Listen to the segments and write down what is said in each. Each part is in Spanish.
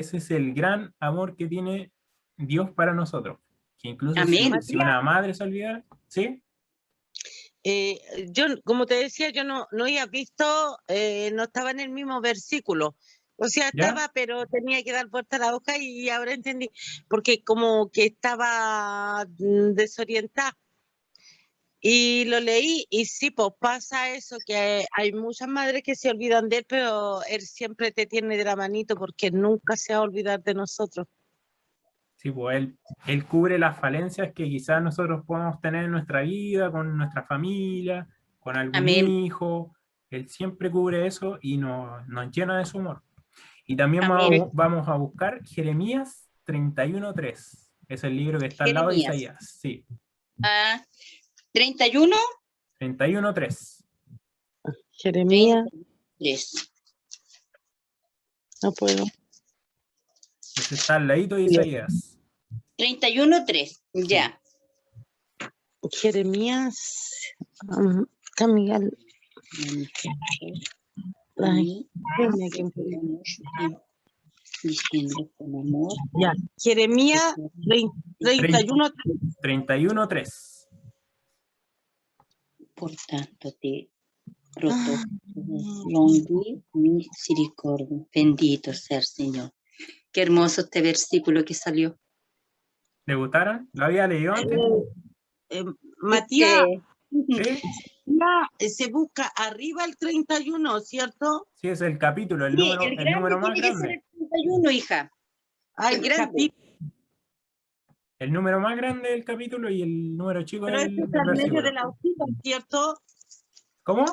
ese es el gran amor que tiene Dios para nosotros. Que incluso Amén. si una madre se olvida, ¿sí? Yo, como te decía, yo no había visto, no estaba en el mismo versículo. O sea, ¿Ya? estaba, pero tenía que dar vuelta a la hoja y ahora entendí, porque como que estaba desorientada. Y lo leí y sí, pues pasa eso, que hay muchas madres que se olvidan de él, pero él siempre te tiene de la manito porque nunca se va a olvidar de nosotros. Sí, pues él cubre las falencias que quizás nosotros podamos tener en nuestra vida, con nuestra familia, con algún Amén. hijo. Él siempre cubre eso y nos llena de su amor. Y también Amén. vamos a buscar Jeremías 31:3. Es el libro que está al lado de Jeremías. Isaías. Sí, 31, 31:3. Jeremías, 3. no puedo. Ese está al ladito de Isaías. 31, 3. Ya. Jeremías, Camila, ay, Diciendo con amor. ya. Jeremías 31. 31:3. Por tanto, te protejo. Longhi misericordia. Bendito sea el Señor. Qué hermoso este versículo que salió. ¿Le gustaron? ¿Lo había leído antes? Matías, Sí, se busca arriba el 31, ¿cierto? sí, es el capítulo, el Sí, el grande número más tiene que ser grande. el 31, hija. Hay El grande. El número más grande del capítulo y el número chico Pero del este está en medio versículo. de la hojita, ¿cierto? ¿Cómo?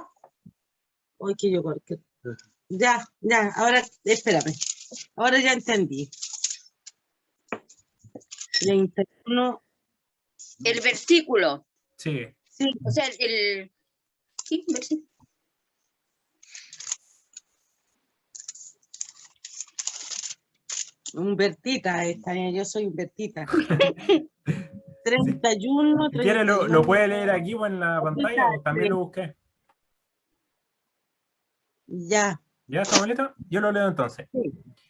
Uy, que yo porque... Ya, ahora, espérame. Ahora ya entendí. 31. El versículo. Sí. Sí, O sea, el... Sí, versículo. Humbertita esta, yo soy Humbertita. 31, Si quiere, 31. lo puede leer aquí o en la pantalla, o también lo busqué. Ya. ¿Ya estamos listos? Yo lo leo entonces.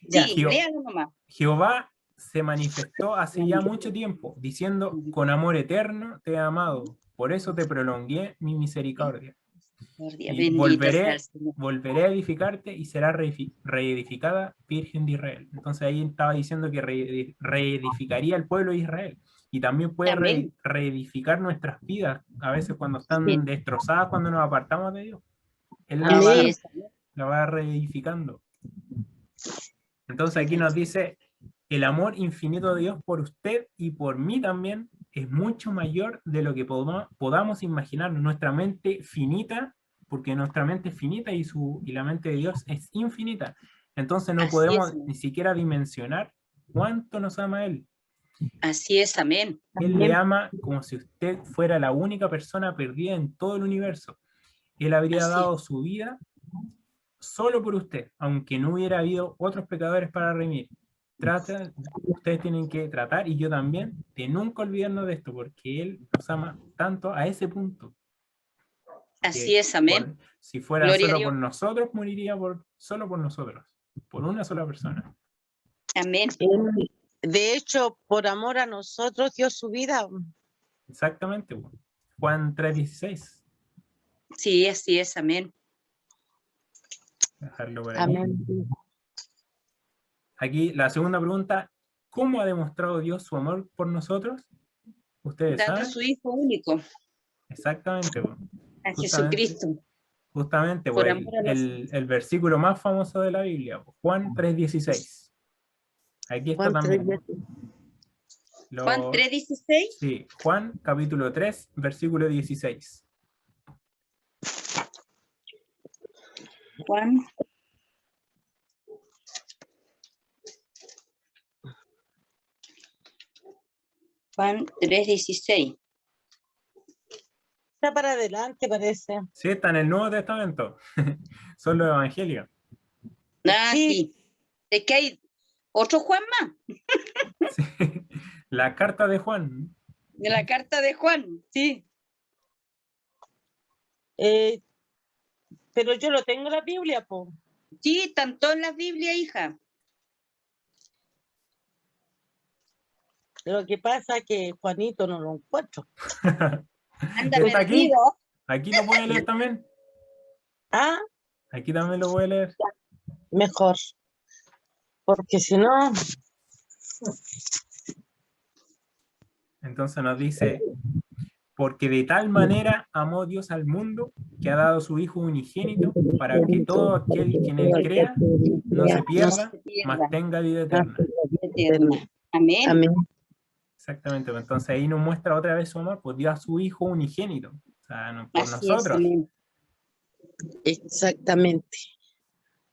Ya. Sí, léalo nomás. Jehová se manifestó hace ya mucho tiempo, diciendo, con amor eterno te he amado, por eso te prolongué mi misericordia. Y Bendito sea el Señor. volveré a edificarte y será reedificada Virgen de Israel. Entonces ahí estaba diciendo que reedificaría el pueblo de Israel. Y también puede Amén. reedificar nuestras vidas, a veces cuando están Sí. destrozadas, cuando nos apartamos de Dios. Él Así es. la va reedificando. Entonces aquí nos dice, el amor infinito de Dios por usted y por mí también es mucho mayor de lo que podamos imaginar. Nuestra mente finita, porque nuestra mente es finita y la mente de Dios es infinita. Entonces no Así podemos es. ni siquiera dimensionar cuánto nos ama Él. Así es, amén. Él le ama como si usted fuera la única persona perdida en todo el universo. Él habría Así dado su vida solo por usted, aunque no hubiera habido otros pecadores para remir. Ustedes tienen que tratar, y yo también, de nunca olvidarnos de esto, porque Él nos ama tanto a ese punto. Así es, amén. Si fuera Gloria a solo Dios. por nosotros, moriría solo por nosotros, por una sola persona. Amén. De hecho, por amor a nosotros dio su vida. Exactamente. Juan 3:16. Sí, así es, amén. Dejarlo por aquí. Amén. Aquí la segunda pregunta, ¿cómo ha demostrado Dios su amor por nosotros? ¿Ustedes Dando a saben? su Hijo único, Exactamente. a Justamente, Jesucristo, justamente por amor a nosotros. el versículo más famoso de la Biblia, Juan 3:16. Aquí está Juan también. 3:16. Juan 3:16. Sí, Juan capítulo 3, versículo 16. Juan. Juan 3:16. Está para adelante, parece. Sí, está en el Nuevo Testamento. Son los evangelios. Ah, Sí. sí. Es que hay otro Juan más, Sí. La carta de Juan. de la carta de Juan, sí. Pero yo lo tengo en la Biblia, po. Sí, tanto en la Biblia, hija. Lo que pasa es que Juanito no lo encuentro. Anda ¿Está aquí? perdido. Aquí lo puede leer también. Ah, Aquí también lo puede leer. mejor. Porque si no, Entonces nos dice, porque de tal manera amó Dios al mundo que ha dado su Hijo unigénito para que todo aquel que en él crea no se pierda, se pierda. mas tenga vida eterna. Eterna. Amén. amén. Exactamente, pues entonces ahí nos muestra otra vez su amor, pues dio a su Hijo unigénito, o sea, por Así es, nosotros. amén. Exactamente.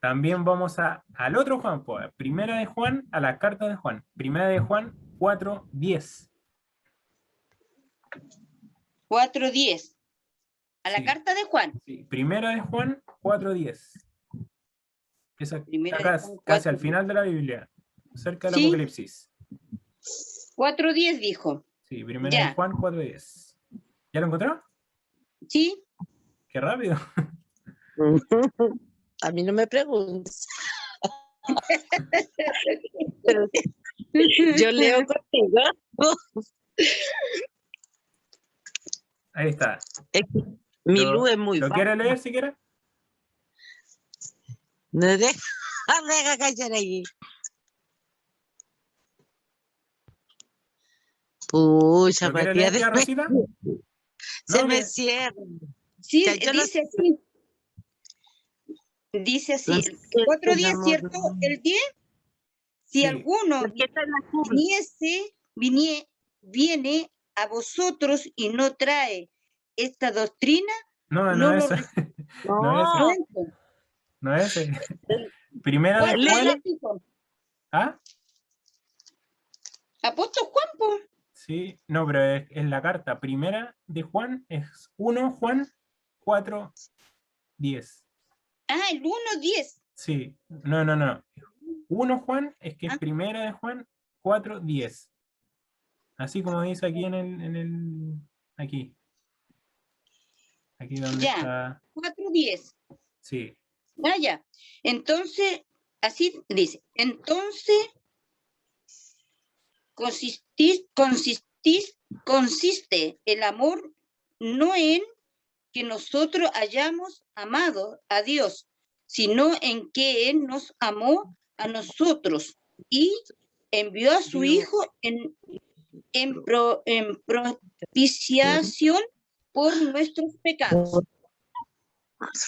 También vamos al otro Juan, pues, primera de Juan, a la carta de Juan, primera de Juan 4:10. 4:10. A la Sí. carta de Juan. Sí, primera de Juan 4:10. Esa Primera acá de es Juan casi al 4:10. final de la Biblia, cerca del Sí. Apocalipsis. 4:10 dijo. Sí, primera Ya. de Juan 4:10. ¿Ya lo encontró? Sí. Qué rápido. A mí no me preguntes. Pero yo leo contigo. Ahí está. Es que mi luz es muy ¿Lo baja. quiere leer si quiere? No deja callar ahí. Pucha, ¿Lo quiere Matías, leer, tía Rosita? se No, me que- cierra. Sí, Ya, yo lo dice así. Dice así. Lo El siento, 4:10, amor. ¿cierto? El 10. Si Sí. alguno Porque está en la curva. viene a vosotros y no trae esta doctrina, No, no no lo es ese. No es ese. No, reciben. No es ese. Primera de 4:10 Juan. dijo. ¿Ah? Apóstol Juan, po. Sí, no, pero es la carta. Primera de Juan es 1 Juan 4:10. Ah, el 1:10. Sí, no. 1 Juan es que es Ah. primera de Juan 4:10. Así como dice aquí aquí. Aquí donde Ya. está. 4:10. Sí. Ah, ya. Entonces, así dice. Entonces, consiste el amor no en que nosotros hayamos amado a Dios, sino en que Él nos amó a nosotros y envió a su Hijo en propiciación por nuestros pecados.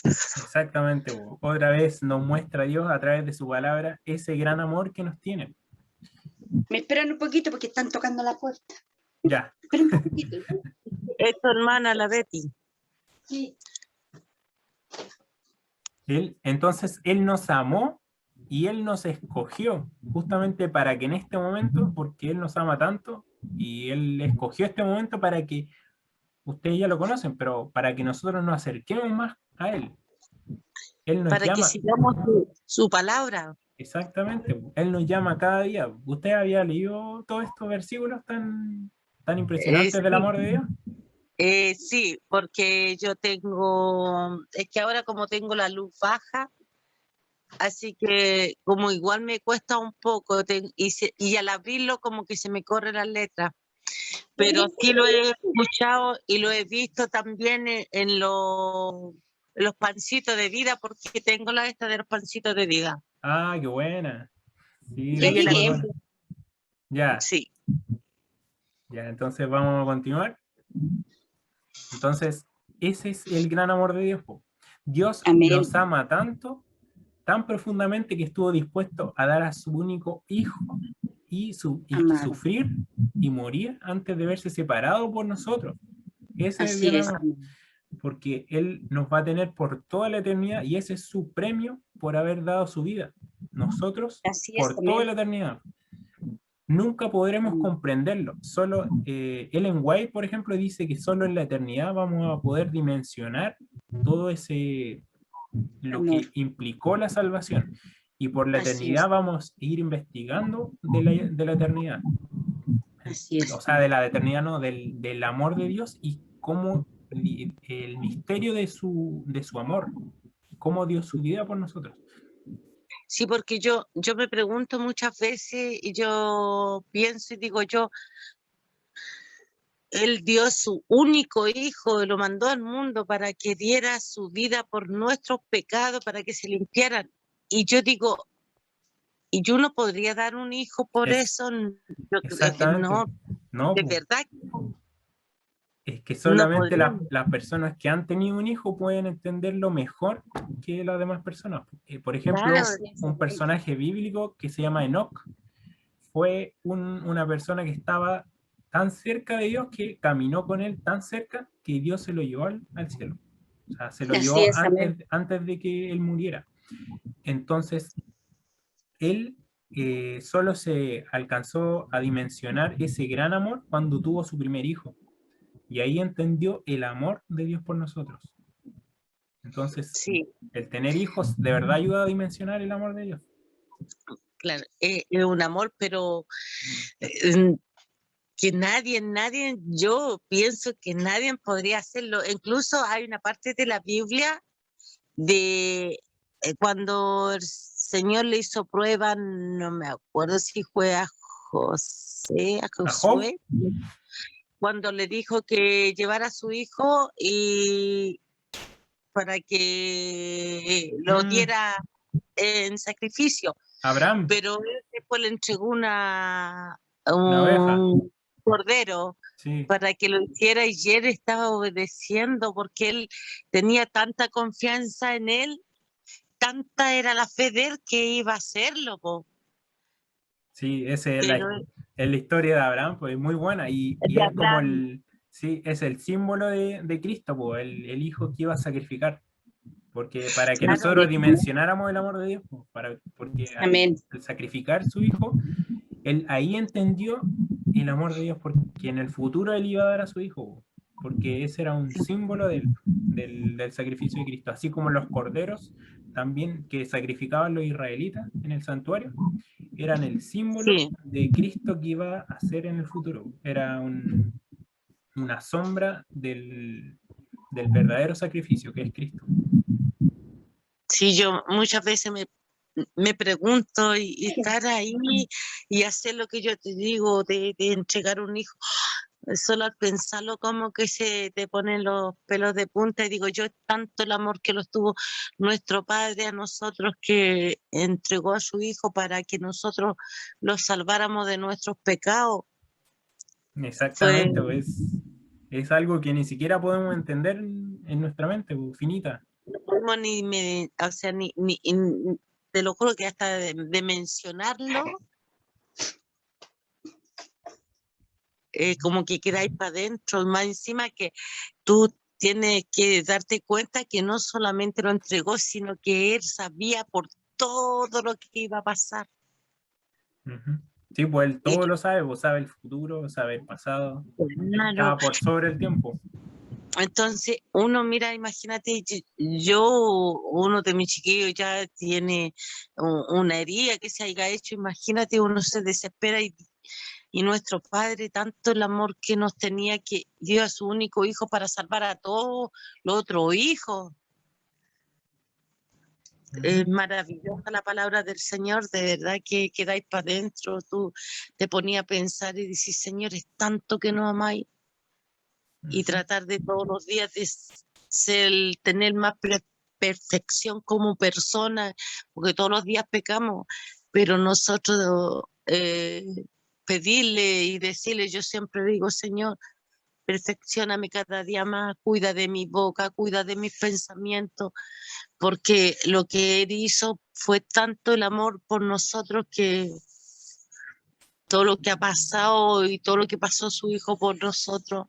Exactamente. Otra vez nos muestra Dios a través de su palabra ese gran amor que nos tiene. Me esperan un poquito porque están tocando la puerta. Ya. Esperen un poquito. es tu hermana, la Betty. Sí. Entonces Él nos amó y Él nos escogió justamente para que en este momento, porque Él nos ama tanto, y Él escogió este momento para que, ustedes ya lo conocen, pero para que nosotros nos acerquemos más a Él. Él nos Para que llama, sigamos su palabra. exactamente, Él nos llama cada día. ¿Usted había leído todos estos versículos tan impresionantes del amor de Dios? Sí, porque yo es que ahora como tengo la luz baja, así que como igual me cuesta un poco, y al abrirlo como que se me corren las letras, pero sí lo he escuchado y lo he visto también en los pancitos de vida, porque tengo la esta de los pancitos de vida. Ah, qué buena. Sí, Yo muy llegué. buena. Ya, Sí. ya, entonces vamos a continuar. Entonces, ese es el gran amor de Dios, po. Dios Amén. nos ama tanto, tan profundamente que estuvo dispuesto a dar a su único hijo y Amado. sufrir y morir antes de verse separado por nosotros. Ese es el Así gran es. amor, porque Él nos va a tener por toda la eternidad y ese es su premio por haber dado su vida. Nosotros Así es, por toda amén. la eternidad. Nunca podremos comprenderlo. Solo Ellen White, por ejemplo, dice que solo en la eternidad vamos a poder dimensionar todo lo Amor. que implicó la salvación. Y por la Así eternidad es. vamos a ir investigando de la eternidad. Así es. O sea, de la eternidad, no, del amor de Dios y cómo el misterio de su amor, cómo dio su vida por nosotros. Sí, porque yo me pregunto muchas veces y yo pienso y digo yo, Él dio su único hijo, lo mandó al mundo para que diera su vida por nuestros pecados, para que se limpiaran. Y yo digo, ¿y yo no podría dar un hijo por Es, eso? exactamente. No, No, de po. verdad que Es que no solamente podría. las personas que han tenido un hijo pueden entenderlo mejor que las demás personas. Por ejemplo, Claro, Así es. un personaje bíblico que se llama Enoc fue una persona que estaba tan cerca de Dios que caminó con él tan cerca que Dios se lo llevó al cielo. O sea, se lo Así llevó es, amén. antes de que él muriera. Entonces, él solo se alcanzó a dimensionar ese gran amor cuando tuvo su primer hijo. Y ahí entendió el amor de Dios por nosotros. Entonces, sí, el tener hijos de verdad ayuda a dimensionar el amor de Dios. claro, es un amor, pero eh, que nadie, yo pienso que nadie podría hacerlo. Incluso hay una parte de la Biblia de cuando el Señor le hizo prueba, no me acuerdo si fue a José, a ¿A Job? Josué, cuando le dijo que llevara a su hijo y para que lo diera en sacrificio, Abraham, pero él después le entregó una oveja. un cordero Sí, para que lo hiciera y él estaba obedeciendo porque él tenía tanta confianza en él, tanta era la fe de él que iba a hacerlo, po. sí, esa Pero es la historia de Abraham, pues es muy buena y de es como Abraham, sí, es el símbolo de Cristo, pues, el hijo que iba a sacrificar. Porque para que claro, nosotros dimensionáramos el amor de Dios, pues, porque Amén. al sacrificar su hijo, él ahí entendió el amor de Dios, porque en el futuro él iba a dar a su hijo, porque ese era un símbolo del sacrificio de Cristo, así como los corderos también que sacrificaban los israelitas en el santuario, eran el símbolo sí, de Cristo que iba a hacer en el futuro. Era una sombra del verdadero sacrificio que es Cristo. sí, yo muchas veces me pregunto y estar ahí y hacer lo que yo te digo de entregar un hijo. Solo al pensarlo como que se te ponen los pelos de punta y digo yo, es tanto el amor que los tuvo nuestro Padre a nosotros que entregó a su Hijo para que nosotros los salváramos de nuestros pecados. Fue, Exactamente, pues es algo que ni siquiera podemos entender en nuestra mente, pues, finita. no podemos o sea, te lo juro que hasta de mencionarlo, como que quedáis para adentro, y más encima que tú tienes que darte cuenta que no solamente lo entregó, sino que él sabía por todo lo que iba a pasar. Ujú. Sí, pues él Y todo lo sabe, pues sabe el futuro, sabe el pasado, claro, está por sobre el tiempo. entonces uno mira, imagínate, uno de mis chiquillos ya tiene una herida que se haya hecho, imagínate, uno se desespera y nuestro Padre, tanto el amor que nos tenía que dio a su único hijo para salvar a todos los otros hijos. Es Ujú. maravillosa la palabra del Señor, de verdad que quedáis para adentro, tú te ponías a pensar y decís, Señor, es tanto que nos amáis y Ujú. tratar de todos los días de tener más perfección como persona, porque todos los días pecamos, pero nosotros pedirle y decirle, yo siempre digo, Señor, perfeccioname cada día más, cuida de mi boca, cuida de mis pensamientos, porque lo que Él hizo fue tanto el amor por nosotros que todo lo que ha pasado y todo lo que pasó su hijo por nosotros,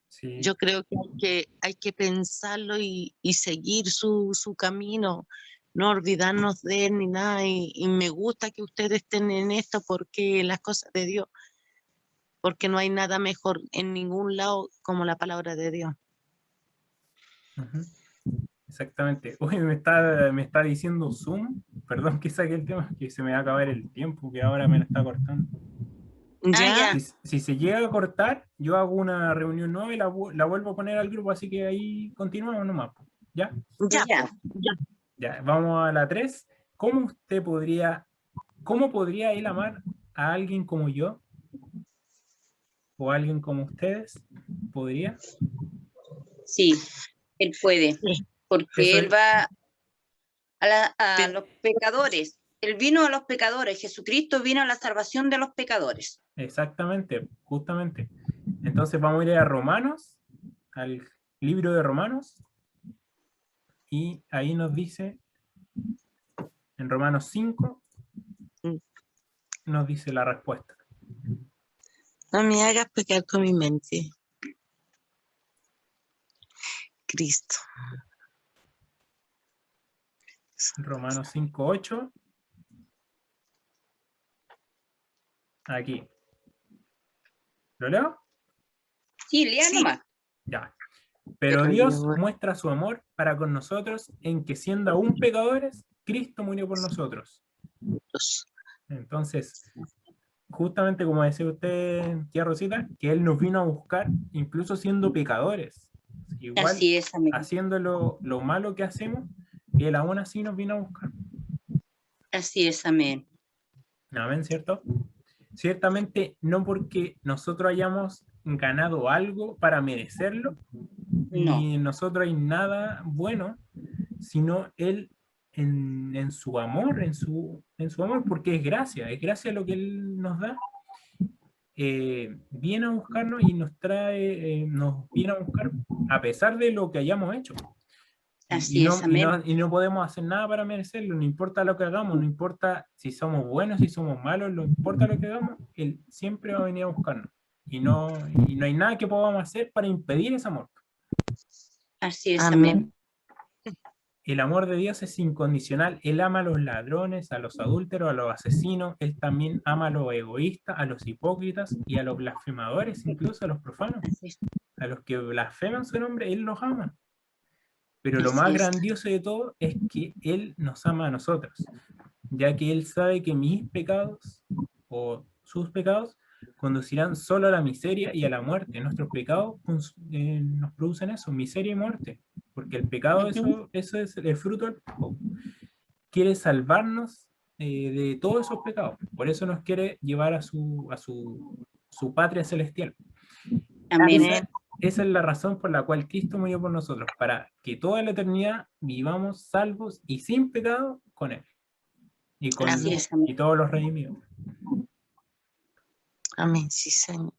Sí, yo creo que hay que pensarlo y seguir su camino, no olvidarnos de él ni nada. Y me gusta que ustedes estén en esto porque las cosas de Dios, porque no hay nada mejor en ningún lado como la palabra de Dios. ujú. Exactamente. Oye, me está diciendo Zoom, perdón que saque el tema, que se me va a acabar el tiempo, que ahora me lo está cortando. Ah, ¿Ya? ya. Si se llega a cortar, yo hago una reunión nueva y la vuelvo a poner al grupo, así que ahí continuamos nomás, po. ¿Ya? Ya, Ya. ya. Ya, vamos a la 3. ¿cómo podría él amar a alguien como yo? ¿O a alguien como ustedes? ¿Podría? Sí, Él puede, Sí. porque Eso Él es, va a Pero los pecadores. Él vino a los pecadores. Jesucristo vino a la salvación de los pecadores. exactamente, justamente. Entonces vamos a ir a Romanos, al libro de Romanos, y ahí nos dice, en Romanos 5, mm, nos dice la respuesta. no me hagas pecar con mi mente. Cristo. Romanos 5:8, aquí. ¿Lo leo? Sí, lea Sí, nomás. Ya. Pero pero Dios yo, muestra su amor para con nosotros en que siendo aún pecadores, Cristo murió por nosotros. pues, Entonces, justamente como decía usted, tía Rosita, que Él nos vino a buscar incluso siendo pecadores. Igual, Así es, amén. haciendo lo malo que hacemos, Él aún así nos vino a buscar. Así es, amén. Amén, ¿cierto? Ciertamente no porque nosotros hayamos ganado algo para merecerlo, No, ni en nosotros hay nada bueno, sino Él en su amor, en su amor, porque es gracia lo que Él nos da. Viene a buscarnos y nos trae, nos viene a buscar a pesar de lo que hayamos hecho. así es, amén. Y no podemos hacer nada para merecerlo, no importa lo que hagamos, no importa si somos buenos, si somos malos, no importa lo que hagamos, Él siempre va a venir a buscarnos. Y no hay nada que podamos hacer para impedir ese amor. Así es, amén. amén. El amor de Dios es incondicional. Él ama a los ladrones, a los adúlteros, a los asesinos. Él también ama a los egoístas, a los hipócritas y a los blasfemadores, incluso a los profanos. Así es, A los que blasfeman su nombre, Él los ama. Pero lo más así es. grandioso de todo es que Él nos ama a nosotros, ya que Él sabe que mis pecados o sus pecados conducirán solo a la miseria y a la muerte. Nuestros pecados nos producen eso, miseria y muerte, porque el pecado, Ujú. eso es el fruto del pecado. Quiere salvarnos de todos esos pecados, por eso nos quiere llevar a su patria celestial. Amén. Amén. Esa es la razón por la cual Cristo murió por nosotros, para que toda la eternidad vivamos salvos y sin pecado con Él Así Amén. es, amén. y todos los redimidos. Amén. Sí, Señor.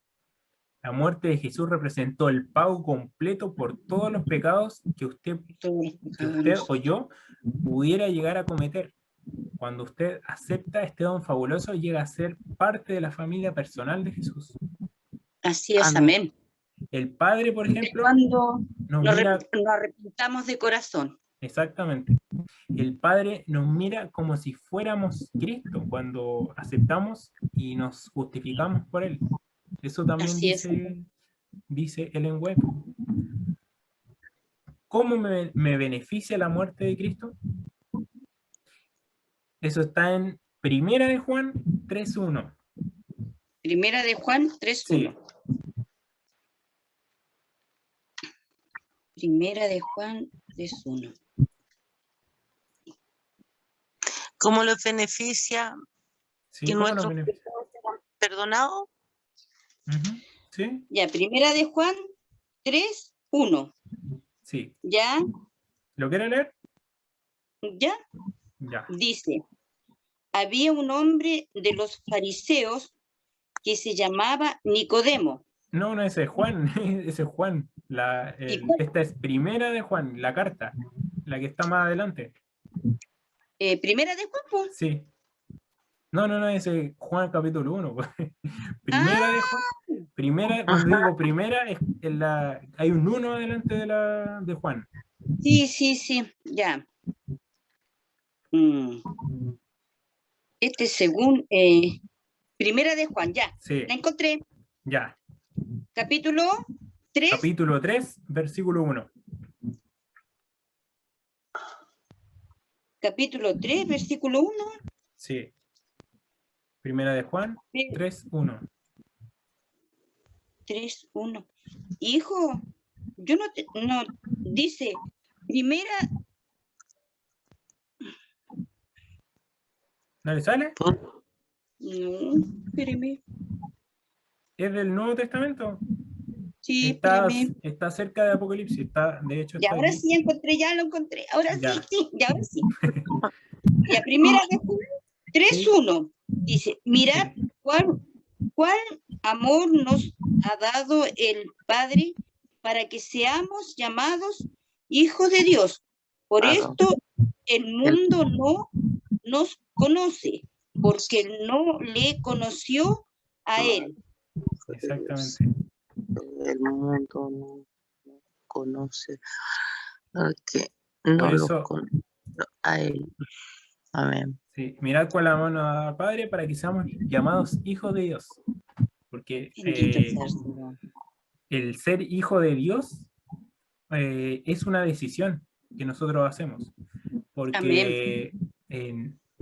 La muerte de Jesús representó el pago completo por todos los pecados Todos los que usted pecadores. o yo pudiera llegar a cometer. Cuando usted acepta este don fabuloso, llega a ser parte de la familia personal de Jesús. Así es, Amén. amén. El Padre, por Siempre y ejemplo, cuando nos mira nos arrepintamos de corazón. exactamente. El Padre nos mira como si fuéramos Cristo cuando aceptamos y nos justificamos por Él. Eso también Así es, amén. dice Ellen Webb. ¿Cómo me beneficia la muerte de Cristo? Eso está en Primera de Juan 3:1. Primera de Juan 3:1. Sí, Primera de Juan 3:1. ¿Cómo los beneficia sí, que ¿cómo nos nuestros beneficia? pecados sean perdonados? Ujú, sí, Ya, Primera de Juan 3:1. sí. Ya, ¿Lo quiere leer? ya, Ya. dice, había un hombre de los fariseos que se llamaba Nicodemo. No, no, ese es Juan, ese es Juan. ¿Y cuál? Esta es Primera de Juan, la carta, la que está más adelante. Primera de Juan, pues. Sí. No, no, no, ese es Juan capítulo 1. Primera Ah, de Juan. Primera, cuando Ajá. digo primera, hay un 1 adelante de Juan. sí, sí, sí, ya. Mm, Este según Primera de Juan, ya. Sí, La encontré. ya. Capítulo 3, Capítulo 3, versículo 1. capítulo 3, versículo 1. Sí. Primera de Juan 3:1. 3:1. Hijo, yo no dice primera ¿No le sale? No, espéreme. ¿Es del Nuevo Testamento? Sí, Está, espéreme. está cerca de Apocalipsis, está, de hecho Y está ahora aquí. sí encontré, ya lo encontré. Ahora Ya. sí, y ahora sí. La primera de Juan 3:1 dice, mirad cuál amor nos ha dado el Padre para que seamos llamados hijos de Dios. Por Claro. esto el mundo no nos conoce, porque no le conoció a él. Exactamente. El mundo no conoce que no Por lo eso, conoce a él. Amén. sí, mirad cuál amor nos da el Padre para que seamos llamados hijos de Dios. Porque Bendito sea el Señor. el ser hijo de Dios es una decisión que nosotros hacemos. Porque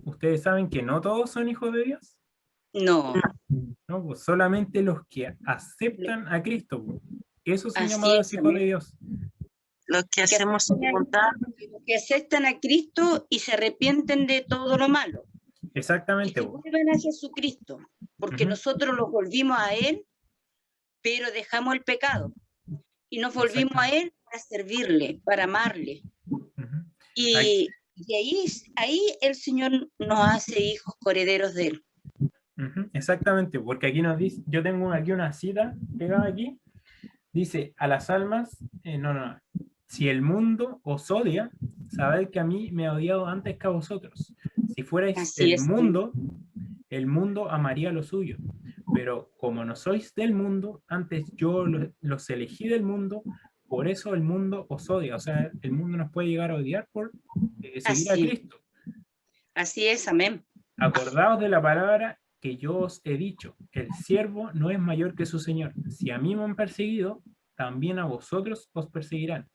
ustedes saben que no todos son hijos de Dios, No, ¿no? Pues solamente los que aceptan a Cristo, pues. Esos son así llamados es, hijos de amén. Dios. Los que Que hacemos su aceptan a- voluntad, que aceptan a Cristo y se arrepienten de todo lo malo. Que Exactamente, se pues. vuelvan a Jesucristo, porque Ujú. nosotros los volvimos a Él, pero dejamos el pecado. Y nos volvimos a Él para servirle, para amarle. Ujú. Y ahí el Señor nos hace hijos herederos de Él. Ujú, exactamente, porque aquí nos dice, yo tengo aquí una cita pegada aquí, dice, a las almas, no, si el mundo os odia, sabed que a mí me ha odiado antes que a vosotros. Si fuerais Así es. el mundo amaría lo suyo, pero como no sois del mundo, antes yo los elegí del mundo, por eso el mundo os odia, o sea, el mundo nos puede llegar a odiar por seguir a Así, Cristo. así es, amén. Acordaos de la palabra que yo os he dicho, el siervo no es mayor que su señor. Si a mí me han perseguido, también a vosotros os perseguirán.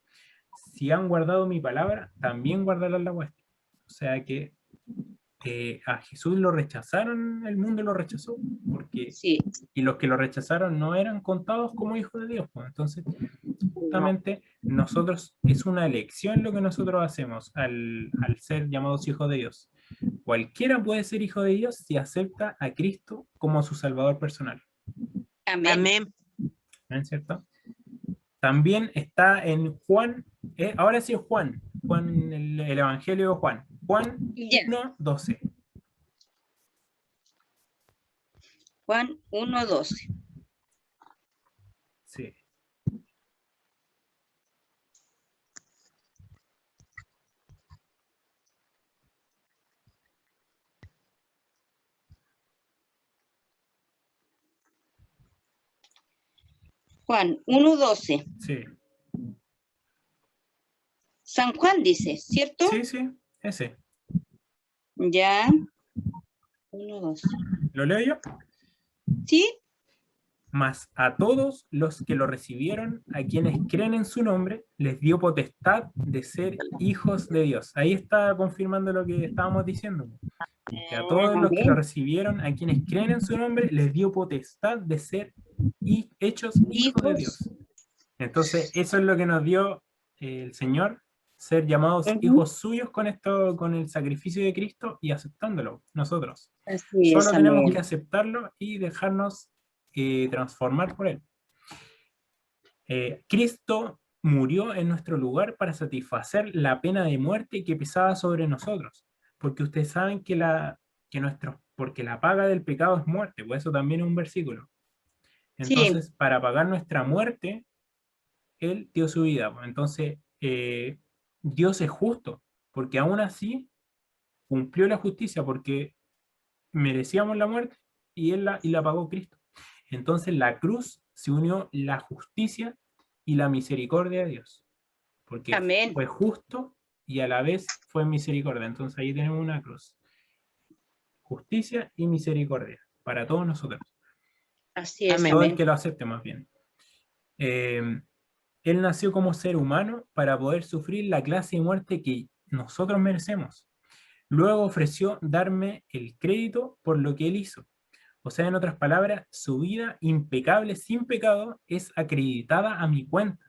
Si han guardado mi palabra, también guardarán la vuestra. O sea que a Jesús lo rechazaron, el mundo lo rechazó, porque Sí, y los que lo rechazaron no eran contados como hijos de Dios. Pues. Entonces, justamente nosotros, es una elección lo que nosotros hacemos al ser llamados hijos de Dios. Cualquiera puede ser hijo de Dios si acepta a Cristo como su Salvador personal. amén. amén. ¿No es cierto? También está en Juan, ahora sí es Juan, el Evangelio de Juan, Juan Ya. 1:12. Juan 1:12. Sí. Juan 1:12. Sí, San Juan dice, ¿cierto? sí, ese. Ya. 1:12. ¿Lo leo yo? ¿Sí? Mas a todos los que lo recibieron, a quienes creen en su nombre, les dio potestad de ser hijos de Dios. Ahí está confirmando lo que estábamos diciendo. Que a todos los que lo recibieron, a quienes creen en su nombre, les dio potestad de ser hechos hijos de Dios. Entonces, eso es lo que nos dio el Señor, ser llamados hijos suyos con esto, con el sacrificio de Cristo y aceptándolo nosotros. Así Solo es, tenemos amén. que aceptarlo y dejarnos transformar por él. Cristo murió en nuestro lugar para satisfacer la pena de muerte que pesaba sobre nosotros, porque ustedes saben porque la paga del pecado es muerte, pues eso también es un versículo. Entonces, Sí, para pagar nuestra muerte, Él dio su vida. Entonces, Dios es justo, porque aún así cumplió la justicia, porque merecíamos la muerte y la pagó Cristo. Entonces la cruz se unió la justicia y la misericordia de Dios, porque amén. fue justo y a la vez fue misericordia. Entonces ahí tenemos una cruz. Justicia y misericordia para todos nosotros. Así es, Amén. Todo el amén. que lo acepte más bien. Él nació como ser humano para poder sufrir la clase de muerte que nosotros merecemos. Luego ofreció darme el crédito por lo que él hizo. O sea, en otras palabras, su vida impecable, sin pecado, es acreditada a mi cuenta.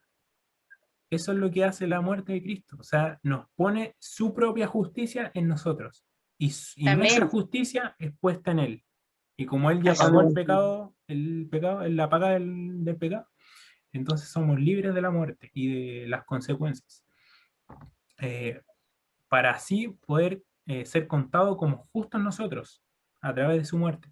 Eso es lo que hace la muerte de Cristo. O sea, nos pone su propia justicia en nosotros. y nuestra Amén. justicia es puesta en Él. Y como Él ya pagó Amén. el pecado, la paga del pecado, entonces somos libres de la muerte y de las consecuencias. Eh, para así poder ser contado como justos nosotros a través de su muerte.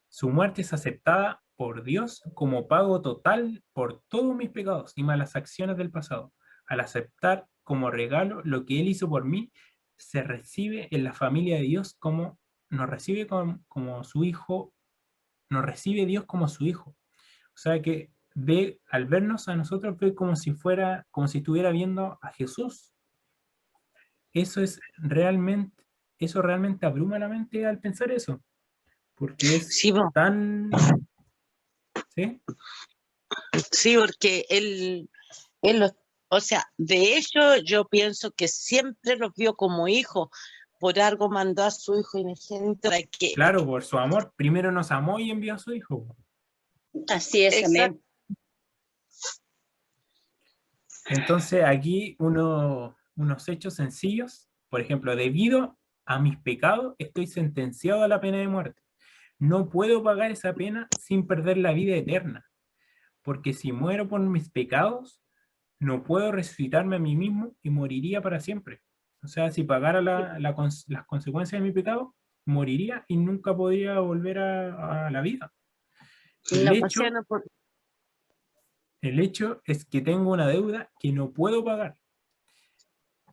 Su muerte es aceptada por Dios como pago total por todos mis pecados y malas acciones del pasado. Al aceptar como regalo lo que Él hizo por mí, se recibe en la familia de Dios como nos recibe como su hijo, nos recibe Dios como su hijo. O sea que ve, al vernos a nosotros, ve como si fuera, como si estuviera viendo a Jesús. Eso es realmente, eso realmente abruma la mente al pensar eso, porque es Sí, po. tan, ¿sí? Sí, porque él o sea, de hecho yo pienso que siempre los vio como hijos, por algo mandó a su hijo unigénito para que, Claro, por su amor. Primero nos amó y envió a su hijo. Así es, exacto, amén. Entonces aquí unos hechos sencillos, por ejemplo, debido a mis pecados estoy sentenciado a la pena de muerte. No puedo pagar esa pena sin perder la vida eterna, porque si muero por mis pecados, no puedo resucitarme a mí mismo y moriría para siempre. O sea, si pagara las consecuencias de mi pecado, moriría y nunca podría volver a la vida. El No, o sea, hecho, no por- el hecho es que tengo una deuda que no puedo pagar,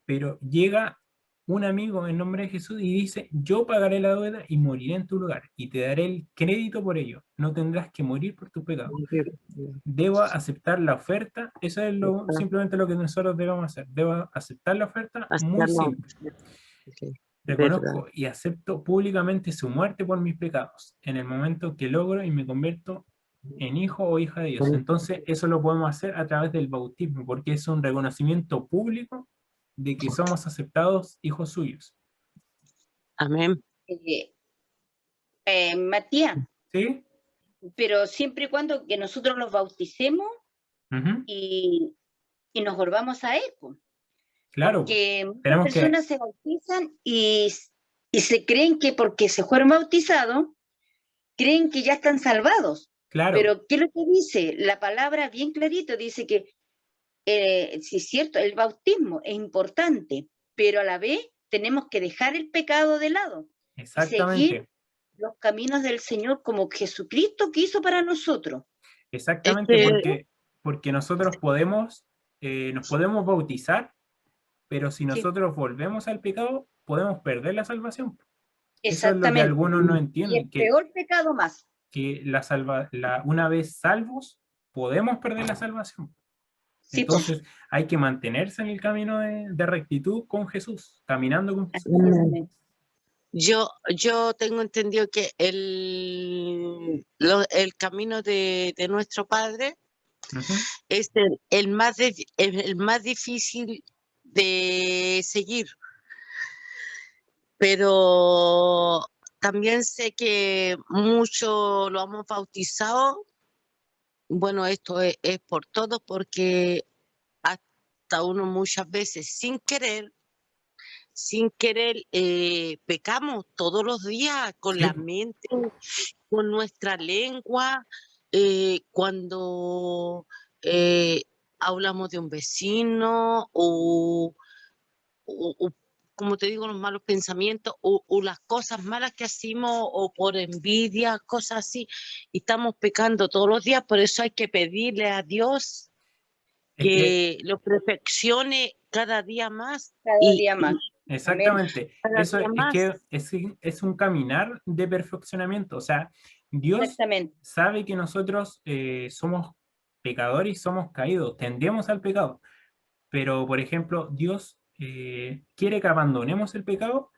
pero llega un amigo en nombre de Jesús y dice, yo pagaré la deuda y moriré en tu lugar y te daré el crédito por ello. No tendrás que morir por tus pecados. Debo aceptar la oferta. Eso es simplemente lo que nosotros debemos hacer. Debo aceptar la oferta, hasta muy no, simple. ok, verdad. Reconozco y acepto públicamente su muerte por mis pecados en el momento que logro y me convierto en hijo o hija de Dios. Entonces, eso lo podemos hacer a través del bautismo, porque es un reconocimiento público de que somos aceptados hijos suyos. Amén. Eh, Matías, ¿Sí? pero siempre y cuando que nosotros nos bauticemos Ujú. y, y nos volvamos a Él, po. Claro, Porque muchas tenemos que, personas se bautizan y se creen que porque se fueron bautizados, creen que ya están salvados. claro, Pero, ¿qué es lo que dice? La palabra bien clarito dice que, sí es cierto, el bautismo es importante, pero a la vez tenemos que dejar el pecado de lado y seguir exactamente, los caminos del Señor como Jesucristo quiso para nosotros. exactamente, Este, porque nosotros podemos, nos podemos bautizar, pero si Sí, nosotros volvemos al pecado, podemos perder la salvación. Eso es lo que exactamente. algunos no Y entienden, el peor pecado más. que una vez salvos, podemos perder la salvación. Sí, pues, Entonces hay que mantenerse en el camino de rectitud con Jesús, caminando con Jesús. así es, amén. yo tengo entendido que el camino de nuestro Padre Ujú. es el más difícil de seguir, pero también sé que muchos lo hemos bautizado. Bueno, esto es por todo, porque hasta uno muchas veces sin querer, pecamos todos los días con Sí, la mente, con nuestra lengua, cuando eh, hablamos de un vecino o, como te digo, los malos pensamientos o las cosas malas que hacemos o por envidia, cosas así, y estamos pecando todos los días. Por eso hay que pedirle a Dios es que que lo perfeccione cada día más Cada día y más. Amén. exactamente, cada eso día es que más. es un caminar de perfeccionamiento. O sea, Dios Exactamente. sabe que nosotros somos pecadores y somos caídos, tendemos al pecado, pero por ejemplo, Dios quiere que abandonemos el pecado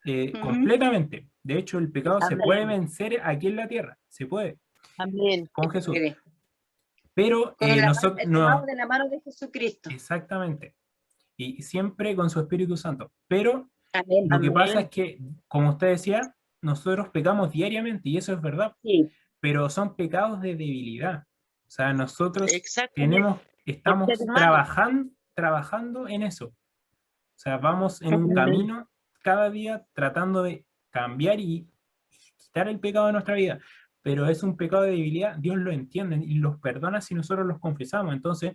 Ujú. completamente. De hecho, el pecado se puede Amén, vencer aquí en la tierra, se puede, amén. con Se Jesús. puede. Pero nosotros, Tomado no, de la mano de Jesucristo. exactamente, y siempre con su Espíritu Santo. Pero Amén. lo que pasa es Amén. que, como usted decía, nosotros pecamos diariamente y eso es verdad, Sí, pero son pecados de debilidad. O sea, nosotros Exactamente. Por ser estamos humano. trabajando en eso. O sea, vamos en un Amén. camino cada día tratando de cambiar y quitar el pecado de nuestra vida, pero es un pecado de debilidad, Dios lo entiende y los perdona si nosotros los confesamos. Entonces,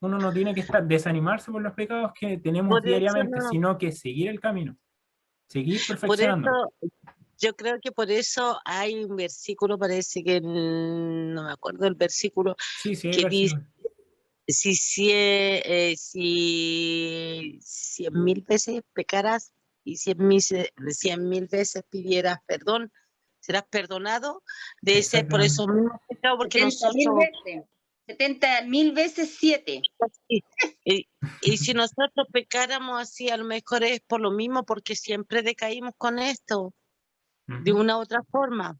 uno no tiene que desanimarse por los pecados que tenemos Por eso diariamente, no, sino que seguir el camino, seguir por perfeccionándolo. eso, yo creo que por eso hay un versículo, parece que no me acuerdo el versículo, Sí, sí, hay que dice, versículos. si 100.000 veces pecaras y 100.000 veces pidieras perdón, serás perdonado de ese, por Exactamente. esos mismos pecados, porque 70.000 nosotros, veces. 70.000 veces 7. y, y si nosotros pecáramos así, a lo mejor es por lo mismo, porque siempre decaímos con esto, de Ujú. una u otra forma.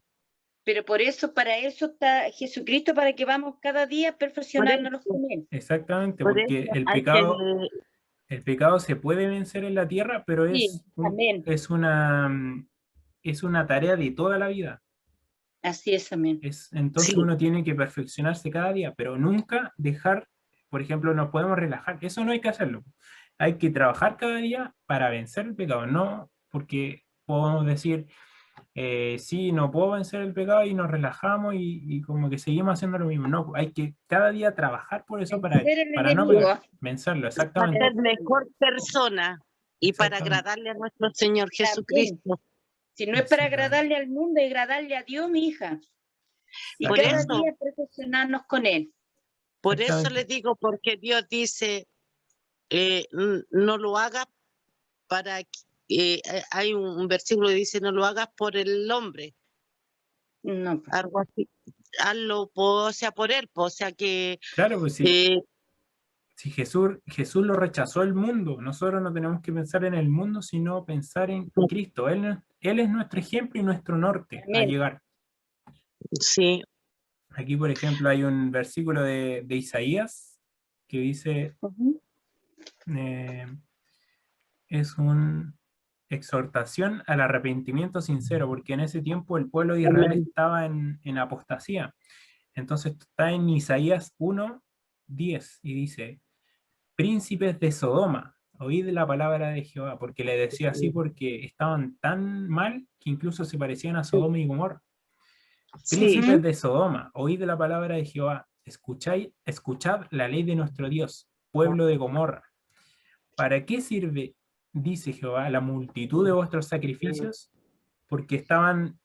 Pero por eso, para eso está Jesucristo, para que vamos cada día Por perfeccionándonos eso, con Él. Exactamente, por porque eso hay que, el pecado se puede vencer en la tierra, pero Sí, amén. es una tarea de toda la vida. Así es, amén. Entonces sí, uno tiene que perfeccionarse cada día, pero nunca dejar, por ejemplo, nos podemos relajar. Eso no hay que hacerlo. Hay que trabajar cada día para vencer el pecado, no porque podemos decir, sí, no puedo vencer el pecado y nos relajamos y como que seguimos haciendo lo mismo. No, hay que cada día trabajar por eso Vencer el para no enemigo. pecar, vencerlo, para exactamente. ser mejor persona y para Exactamente. agradarle a nuestro Señor También. Jesucristo. Si no es para Exactamente. agradarle al mundo, es agradarle a Dios, mi hija. Y Por cada Exactamente. día perfeccionarnos con Él. Por eso Exactamente. les digo, porque Dios dice, no lo hagas para, hay un versículo que dice, no lo hagas por el hombre, No, algo así, hazlo, o sea, por él, o sea que, Claro, pues sí. eh, Si Jesús lo rechazó el mundo, nosotros no tenemos que pensar en el mundo, sino pensar en Cristo. Él es nuestro ejemplo y nuestro norte a amén. llegar. sí, Aquí, por ejemplo, hay un versículo de Isaías que dice, Ujú. eh, es una exhortación al arrepentimiento sincero, porque en ese tiempo el pueblo de Israel amén. estaba en apostasía. Entonces está en Isaías 1:10 y dice, príncipes de Sodoma, oíd la palabra de Jehová, porque le decía así porque estaban tan mal que incluso se parecían a Sodoma y Gomorra. Sí, Príncipes Ujú. de Sodoma, oíd la palabra de Jehová, escuchad la ley de nuestro Dios, pueblo de Gomorra. ¿Para qué sirve, dice Jehová, la multitud de vuestros sacrificios? Porque estaban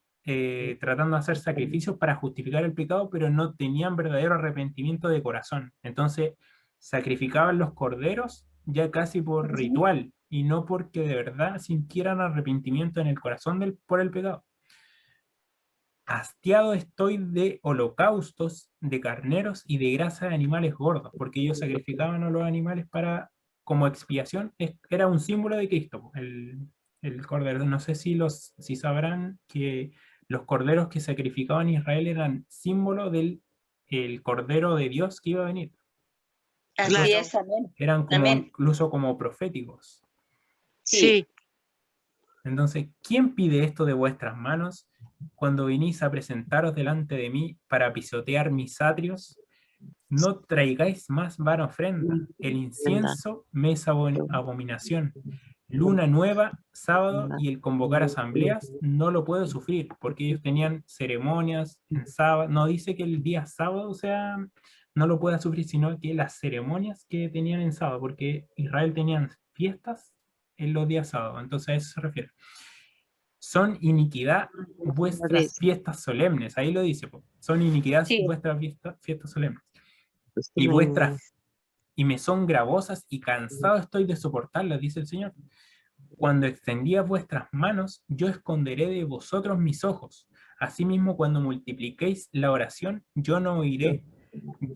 tratando de hacer sacrificios para justificar el pecado, pero no tenían verdadero arrepentimiento de corazón. Entonces, sacrificaban los corderos ya casi por Ujú. ritual y no porque de verdad sintieran arrepentimiento en el corazón por el pecado. Hastiado estoy de holocaustos, de carneros y de grasa de animales gordos, porque ellos sacrificaban a los animales como expiación. Era un símbolo de Cristo, el cordero. No sé si sabrán que los corderos que sacrificaban en Israel eran símbolo del el cordero de Dios que iba a venir. Así Entonces claro, es, amén. eran como Amén. incluso como proféticos. Sí. sí, Entonces, ¿quién pide esto de vuestras manos cuando venís a presentaros delante de mí para pisotear mis atrios? No traigáis más vana ofrenda. El incienso me es abominación. Luna nueva, sábado y el convocar asambleas no lo puedo sufrir, porque ellos tenían ceremonias en sábado. No dice que el día sábado sea, no lo pueda sufrir, sino que las ceremonias que tenían en sábado, porque Israel tenían fiestas en los días sábados. Entonces a eso se refiere. Son iniquidad vuestras fiestas solemnes. Ahí lo dice, po. Son iniquidad Sí. vuestras fiestas solemnes. Y vuestras y me son gravosas y cansado estoy de soportarlas, dice el Señor. Cuando extendía vuestras manos, yo esconderé de vosotros mis ojos. Asimismo, cuando multipliquéis la oración, yo no oiré.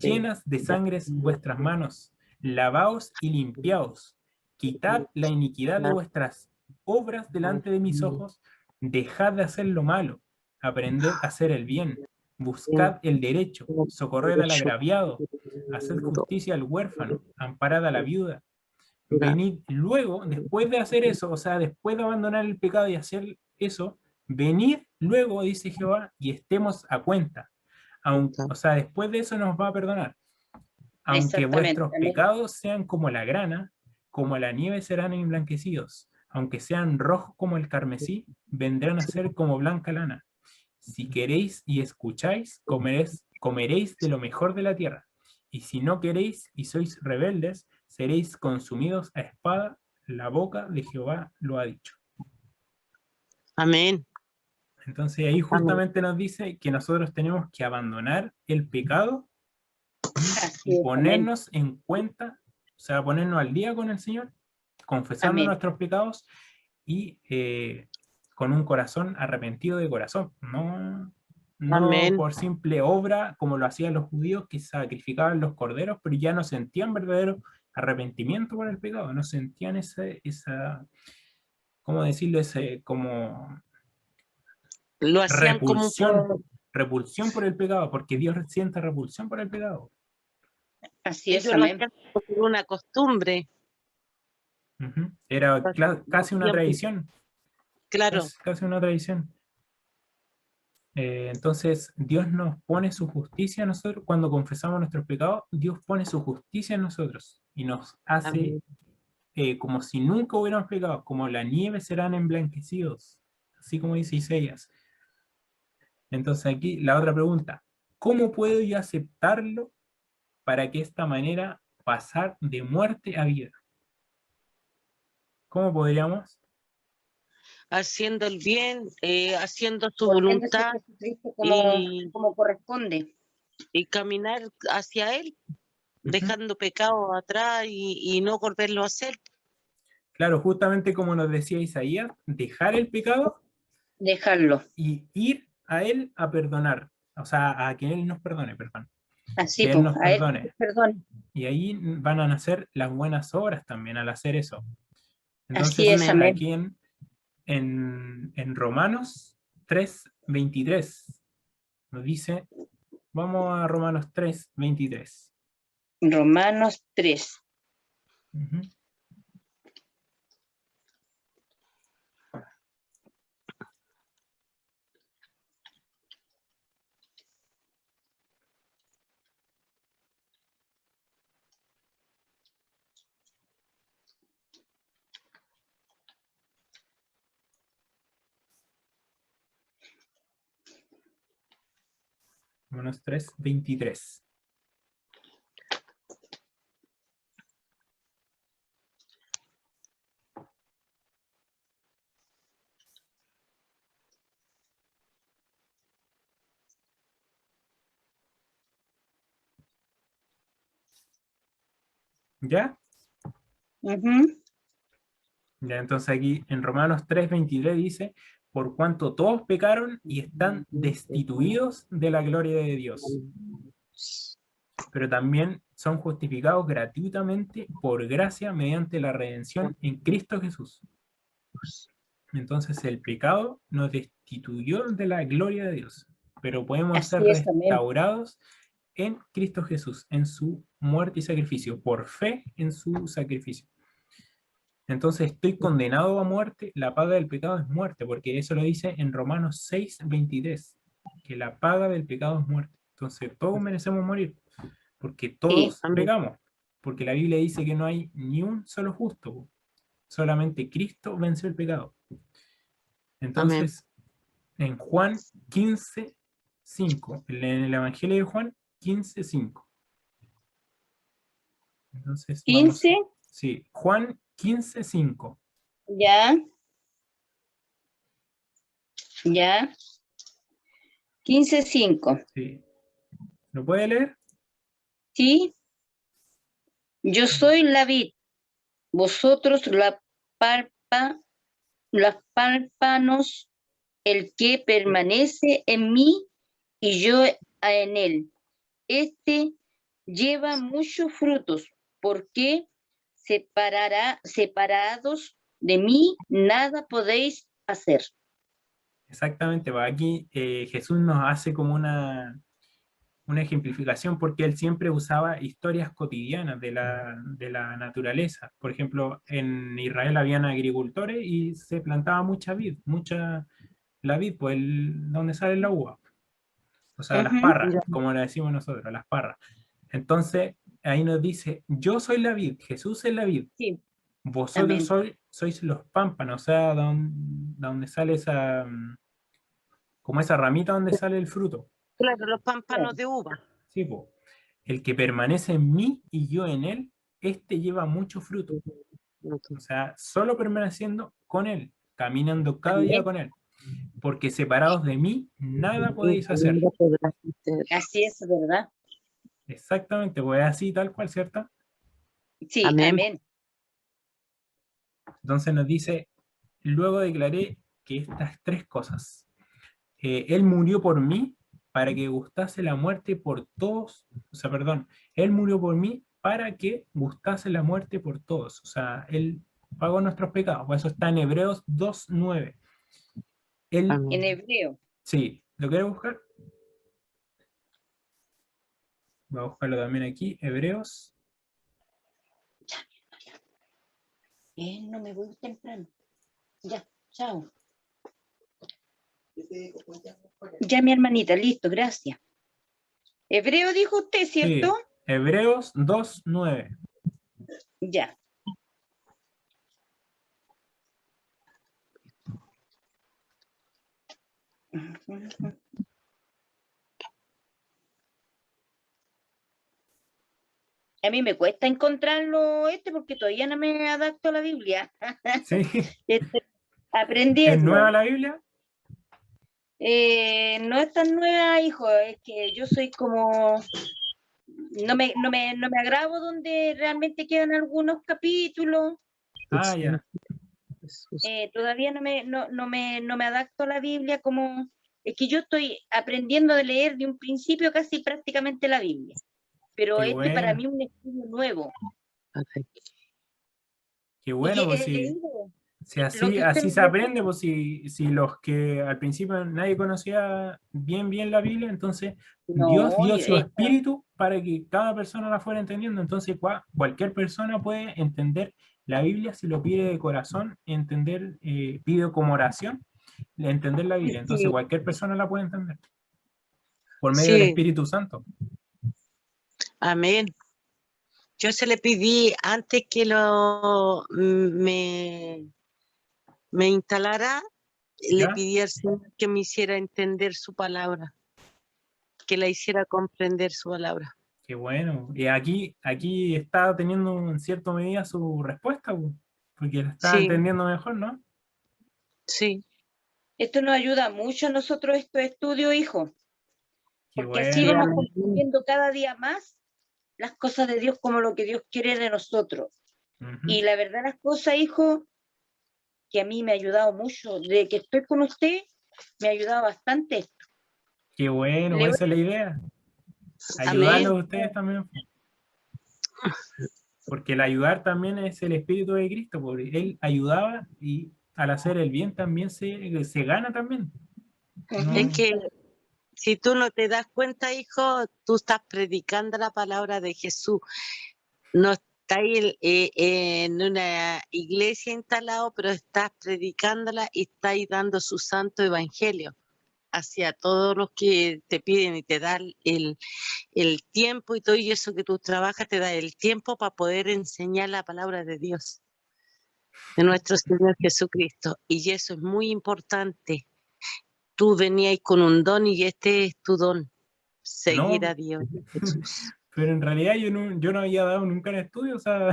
Llenas de sangres vuestras manos, lavaos y limpiaos. Quitad la iniquidad de vuestras obras delante de mis ojos. Dejad de hacer lo malo. Aprended a hacer el bien. Buscad el derecho. Socorred al agraviado. Haced justicia al huérfano. Amparad a la viuda. Venid luego, después de hacer eso, o sea, después de abandonar el pecado y hacer eso, venid luego, dice Jehová, y estemos a cuenta. O sea, después de eso nos va a perdonar. Aunque Exactamente. vuestros Amén. pecados sean como la grana, como la nieve serán emblanquecidos. aunque sean rojos como el carmesí, vendrán a ser como blanca lana. Si queréis y escucháis, comeréis de lo mejor de la tierra. Y si no queréis y sois rebeldes, seréis consumidos a espada. La boca de Jehová lo ha dicho. Amén. Entonces ahí justamente nos dice que nosotros tenemos que abandonar el pecado Así y es, amén. ponernos en cuenta, o sea, ponernos al día con el Señor, confesando Amén. nuestros pecados y con un corazón arrepentido de corazón, no Amén. por simple obra como lo hacían los judíos que sacrificaban los corderos, pero ya no sentían verdadero arrepentimiento por el pecado, no sentían esa ¿cómo decirlo? Ese como Lo hacían como repulsión por el pecado, porque Dios siente repulsión por el pecado. Así es, ellos lo amén. hacían por una costumbre. Ujú. Era casi una tradición, Claro, casi una tradición. Entonces, Dios nos pone su justicia a nosotros. Cuando confesamos nuestros pecados, Dios pone su justicia en nosotros y nos hace amén. como si nunca hubiéramos pecado, como la nieve serán emblanquecidos, así como dice Isaías. Entonces aquí la otra pregunta, ¿cómo puedo yo aceptarlo para que de esta manera pasar de muerte a vida? ¿Cómo podríamos? Haciendo el bien, haciendo su Volviéndose a voluntad Jesucristo y, como corresponde. y caminar hacia Él, Ujú. dejando pecado atrás y no volverlo a hacer. Claro, justamente como nos decía Isaías, dejar el pecado Dejarlo. y ir a Él a perdonar, o sea, a que Él nos perdone, perdón, Así, que Él pues, nos a Él perdone. perdón. Y ahí van a nacer las buenas obras también al hacer eso. Así Entonces, es, Amén. amén. aquí en Romanos 3:23 nos dice, vamos a Romanos 3:23. Romanos 3. Ujú. Romanos 3:23. ¿Ya? Ujú. Ya, entonces aquí en Romanos 3:23 dice, por cuanto todos pecaron y están destituidos de la gloria de Dios, pero también son justificados gratuitamente por gracia mediante la redención en Cristo Jesús. Entonces el pecado nos destituyó de la gloria de Dios, pero podemos ser Así es, amén. restaurados en Cristo Jesús, en su muerte y sacrificio, por fe en su sacrificio. Entonces estoy condenado a muerte, la paga del pecado es muerte, porque eso lo dice en Romanos 6:23, que la paga del pecado es muerte. Entonces todos merecemos morir, porque Sí, todos Amén. pecamos, porque la Biblia dice que no hay ni un solo justo, solamente Cristo venció el pecado. Amén. Entonces, en Juan 15:5, en el Evangelio de Juan 15:5. Entonces, vamos, 15, sí, Juan 15:5. ya, ya. 15:5. Sí. ¿Lo puede leer? Sí, yo soy la vid, vosotros las pálpanos, el que permanece en mí y yo en él. Este lleva muchos frutos, porque separados de mí, nada podéis hacer. Exactamente, pues aquí Jesús nos hace como una ejemplificación porque él siempre usaba historias cotidianas de la naturaleza. Por ejemplo, en Israel habían agricultores y se plantaba mucha vid, la vid, pues donde sale la uva, o sea, las Ujú. parras, como le decimos nosotros, las parras. Entonces, ahí nos dice, yo soy la vid, Jesús es la vid, Sí, Vosotros Amén. sois los pámpanos, o sea, donde sale esa, como esa ramita donde sale el fruto. Claro, los pámpanos Claro. de uva. Sí, po. El que permanece en mí y yo en él, este lleva mucho fruto. O sea, solo permaneciendo con él, caminando cada día Amén. con él. Porque separados de mí, nada podéis hacer. Así es, ¿verdad? Exactamente, pues es así, tal cual, ¿cierto? Sí, Amén. amén. Entonces nos dice, luego declaré que estas tres cosas. Él murió por mí para que gustase la muerte por todos, o sea, perdón, Él murió por mí para que gustase la muerte por todos, o sea, Él pagó nuestros pecados, por eso está en Hebreos 2:9. Él, En Amén. hebreo. sí, ¿lo quiere buscar? Voy a buscarlo también aquí, Hebreos. No me voy temprano. Ya, chao. Ya, mi hermanita, listo, gracias. Hebreo dijo usted, ¿cierto? Sí, Hebreos 2:9. Ya. A mí me cuesta encontrarlo porque todavía no me adapto a la Biblia. Sí, Estoy ¿es nueva aprendiendo. la Biblia? No es tan nueva, hijo, es que yo soy como, no me agravo donde realmente quedan algunos capítulos. Ah, ya, Todavía no me adapto a la Biblia como, es que yo estoy aprendiendo de leer de un principio casi prácticamente la Biblia, pero qué para bueno, mí es un estudio nuevo. qué Y bueno, pues sí. hijo, Si lo así, que usted así me se decía, aprende, pues si los que al principio nadie conocía bien la Biblia, entonces Dios no, dio su espíritu para que cada persona la fuera entendiendo. Entonces cualquier persona puede entender la Biblia si lo pide de corazón, entender, pide como oración, entender la Biblia. Entonces sí, cualquier persona la puede entender por medio del Sí, Espíritu Santo. amén. Yo se le pedí antes que me instalara, le ¿Ya? pedí al Señor que me hiciera entender su palabra, que la hiciera comprender su palabra. Qué bueno. Y aquí está teniendo en cierta medida su respuesta, pues, porque la está Sí, entendiendo mejor, ¿no? sí, esto nos ayuda mucho a nosotros estos estudios, hijo, Qué porque así sí, bueno. vamos amén. comprendiendo cada día más las cosas de Dios como lo que Dios quiere de nosotros. Ujú. Y la verdad las cosas, hijo, que a mí me ha ayudado mucho, de que estoy con usted, me ha ayudado bastante. Qué bueno, Le pues voy esa es la idea. Ayudarlos Amén. a ustedes también. Porque el ayudar también es el espíritu de Cristo, porque Él ayudaba y al hacer el bien también se gana también. Es No, que si tú no te das cuenta, hijo, tú estás predicando la palabra de Jesús. No estás en una iglesia instalado, pero estás predicándola y estás dando su santo evangelio hacia todos los que te piden y te dan el tiempo y todo y eso que tú trabajas te da el tiempo para poder enseñar la palabra de Dios, de nuestro Señor Jesucristo. Y eso es muy importante. Tú venías con un don y este es tu don, seguir no, a Dios, Jesús. pero en realidad yo no había dado nunca el estudio, o sea,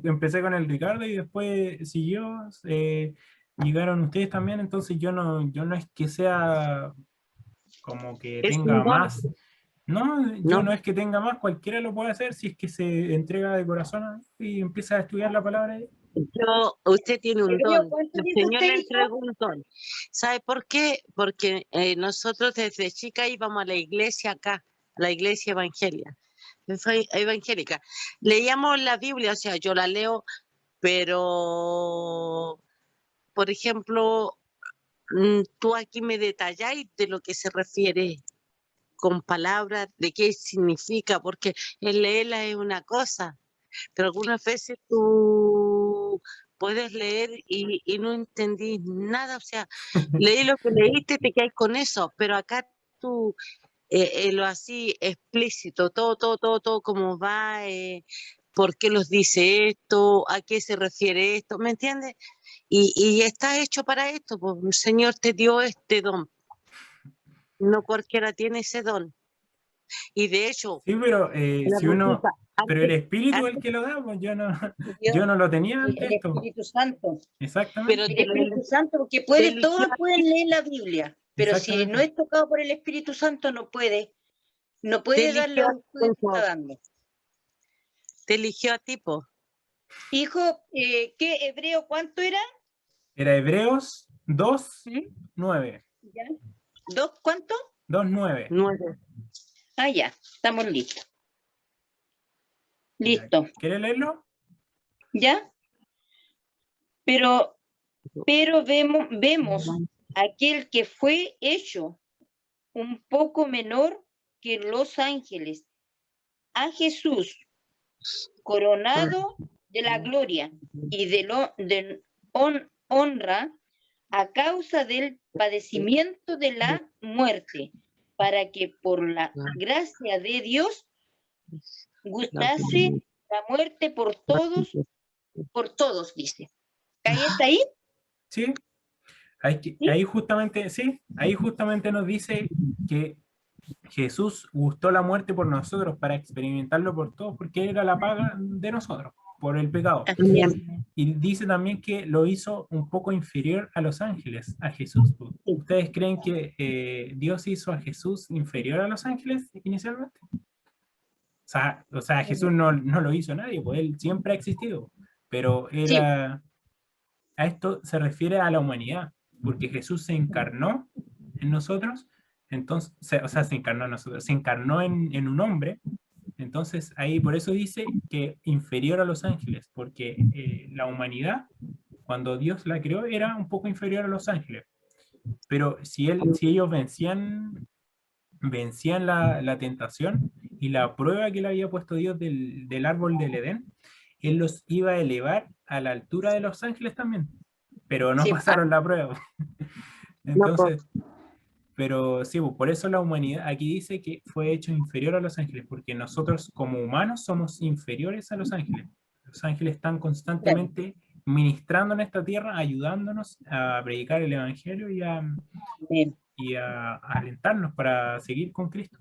empecé con el Ricardo y después siguió, llegaron ustedes también, entonces yo no es que sea como que Es un tenga don, más. No, yo ¿no? no es que tenga más, cualquiera lo puede hacer si es que se entrega de corazón y empieza a estudiar la palabra de Dios. Usted tiene un creo, don. ¿cuánto El dice Señor usted, le hijo? entregó un don. ¿Sabe por qué? Porque nosotros desde chica íbamos a la iglesia acá, a la iglesia evangélica. Leíamos la Biblia, o sea, yo la leo, pero, por ejemplo, tú aquí me detalláis de lo que se refiere con palabras, de qué significa, porque el leerla es una cosa, pero algunas veces tú puedes leer y no entendí nada, o sea, leí lo que leíste, te quedas con eso, pero acá tú lo así explícito, todo como va, por qué los dice esto, a qué se refiere esto, ¿me entiendes? Y está hecho para esto, pues el Señor te dio este don. No cualquiera tiene ese don. Y de hecho, Sí, pero la si uno, Rosita, pero el espíritu es el antes, que lo da, pues yo no, Dios, yo no lo tenía antes el esto. Espíritu Santo. pero Exactamente, El Espíritu Santo, porque puede, eligió, todos pueden leer la Biblia, pero si no exactamente. es tocado por el Espíritu Santo, no te puede dar eligió, la virtud que está dando. te eligió a ti, po. Hijo, ¿qué hebreo cuánto era? Era Hebreos 2, ¿Mm? 9. ¿Ya? ¿Dos cuánto? 2, 9. 9. Ah, ya, estamos listos. Ya. Listo, ¿Quieres leerlo? ¿ya? Pero vemos aquel que fue hecho un poco menor que los ángeles, a Jesús, coronado de la gloria y de honra a causa del padecimiento de la muerte, para que por la gracia de Dios gustase la muerte por todos, dice. ¿Ahí está ahí? Sí. ¿Sí? Ahí justamente, sí, ahí justamente nos dice que Jesús gustó la muerte por nosotros para experimentarlo por todos, porque era la paga de nosotros, por el pecado. Así es. Y dice también que lo hizo un poco inferior a los ángeles, a Jesús. Sí. ¿Ustedes creen que Dios hizo a Jesús inferior a los ángeles inicialmente? O sea, Jesús no lo hizo nadie, pues él siempre ha existido, pero Sí, a esto se refiere a la humanidad, porque Jesús se encarnó en nosotros, entonces, o sea, se encarnó en nosotros, se encarnó en un hombre, entonces ahí por eso dice que inferior a los ángeles, porque la humanidad, cuando Dios la creó, era un poco inferior a los ángeles, pero si ellos vencían la tentación y la prueba que le había puesto Dios del árbol del Edén, Él los iba a elevar a la altura de los ángeles también, pero no sí. pasaron la prueba. No, po. Entonces, pero sí, pues, por eso la humanidad aquí dice que fue hecho inferior a los ángeles, porque nosotros como humanos somos inferiores a los ángeles. Los ángeles están Claro. constantemente ministrando en esta tierra, ayudándonos a predicar el Evangelio Bien. y a alentarnos para seguir con Cristo.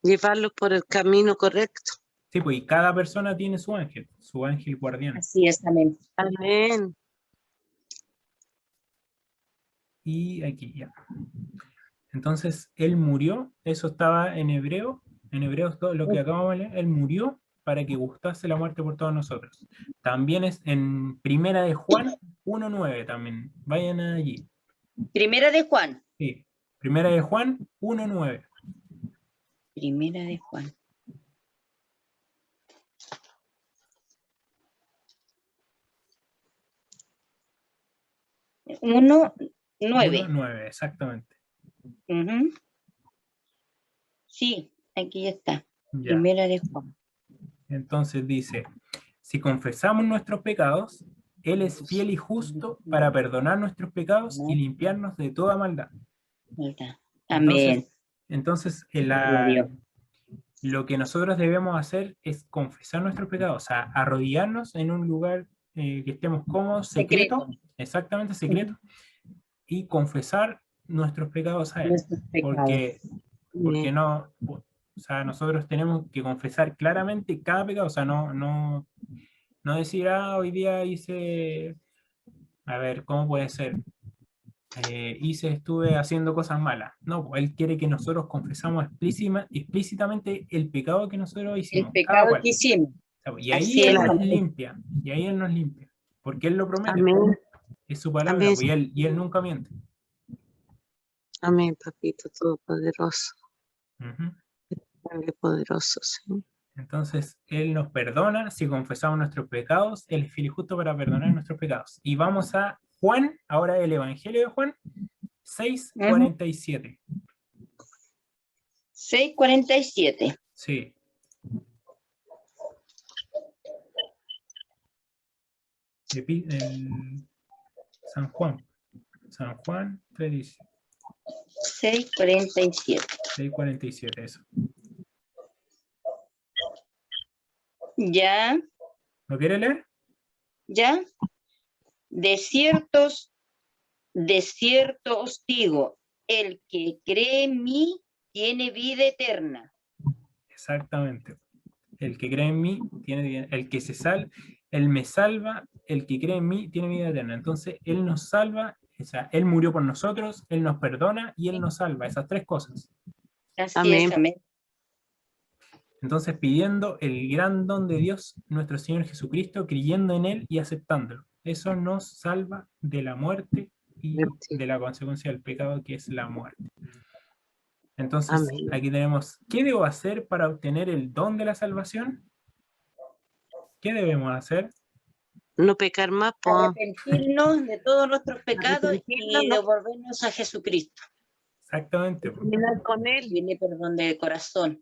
Llevarlos por el camino correcto. Sí, pues y cada persona tiene su ángel guardián. Así es, amén. Amén. Y aquí ya. Entonces, él murió, eso estaba en Hebreos 2, lo que acabamos de leer, él murió para que gustase la muerte por todos nosotros. También es en Primera de Juan 1:9 también. Vayan allí. Primera de Juan. Sí, Primera de Juan 1:9. Primera de Juan. 1:9. 1:9, exactamente. Ujú. Sí, aquí ya está. Ya. Primera de Juan. Entonces dice, si confesamos nuestros pecados, Él es fiel y justo para perdonar nuestros pecados y limpiarnos de toda maldad. ¿Verdad? Entonces, Amén. entonces Gloria a Dios. lo que nosotros debemos hacer es confesar nuestros pecados, o sea, arrodillarnos en un lugar que estemos cómodos, secreto, exactamente secreto, y confesar nuestros pecados a Él. Nuestros pecados. Porque no, o sea, nosotros tenemos que confesar claramente cada pecado, o sea, no decir, hoy día hice, a ver, ¿cómo puede ser? Estuve haciendo cosas malas. No, pues, Él quiere que nosotros confesamos explícitamente el pecado que nosotros El hicimos, cada pecado cual. que hicimos. Y ahí Así Él es, nos amén. limpia, y ahí Él nos limpia, porque Él lo promete, Amén. es su palabra, Amén. pues, y él nunca miente. Amén, papito todopoderoso. Ujú. Padre poderoso, Señor. Entonces, Él nos perdona si confesamos nuestros pecados, Él es fiel y justo para perdonar nuestros pecados. Y vamos a Juan, ahora el Evangelio de Juan, 6:47. 6:47. Sí. San Juan. San Juan 3:17. 6:47. 6:47, eso. Ya, ¿Lo quiere leer? ya. De cierto os digo, el que cree en mí tiene vida eterna. Exactamente. El que cree en mí tiene vida, Él me salva, el que cree en mí tiene vida eterna. Entonces, Él nos salva, o sea, Él murió por nosotros, Él nos perdona y Él nos salva. Esas tres cosas. Así es, amén. Entonces, pidiendo el gran don de Dios, nuestro Señor Jesucristo, creyendo en Él y aceptándolo. Eso nos salva de la muerte y de la consecuencia del pecado, que es la muerte. Entonces, Amén. aquí tenemos, ¿qué debo hacer para obtener el don de la salvación? ¿Qué debemos hacer? No pecar más, pues. Arrepentirnos de todos nuestros pecados Arrepentirnos, y no. devolvernos a Jesucristo. Exactamente. Caminar con Él, Viene perdón de corazón.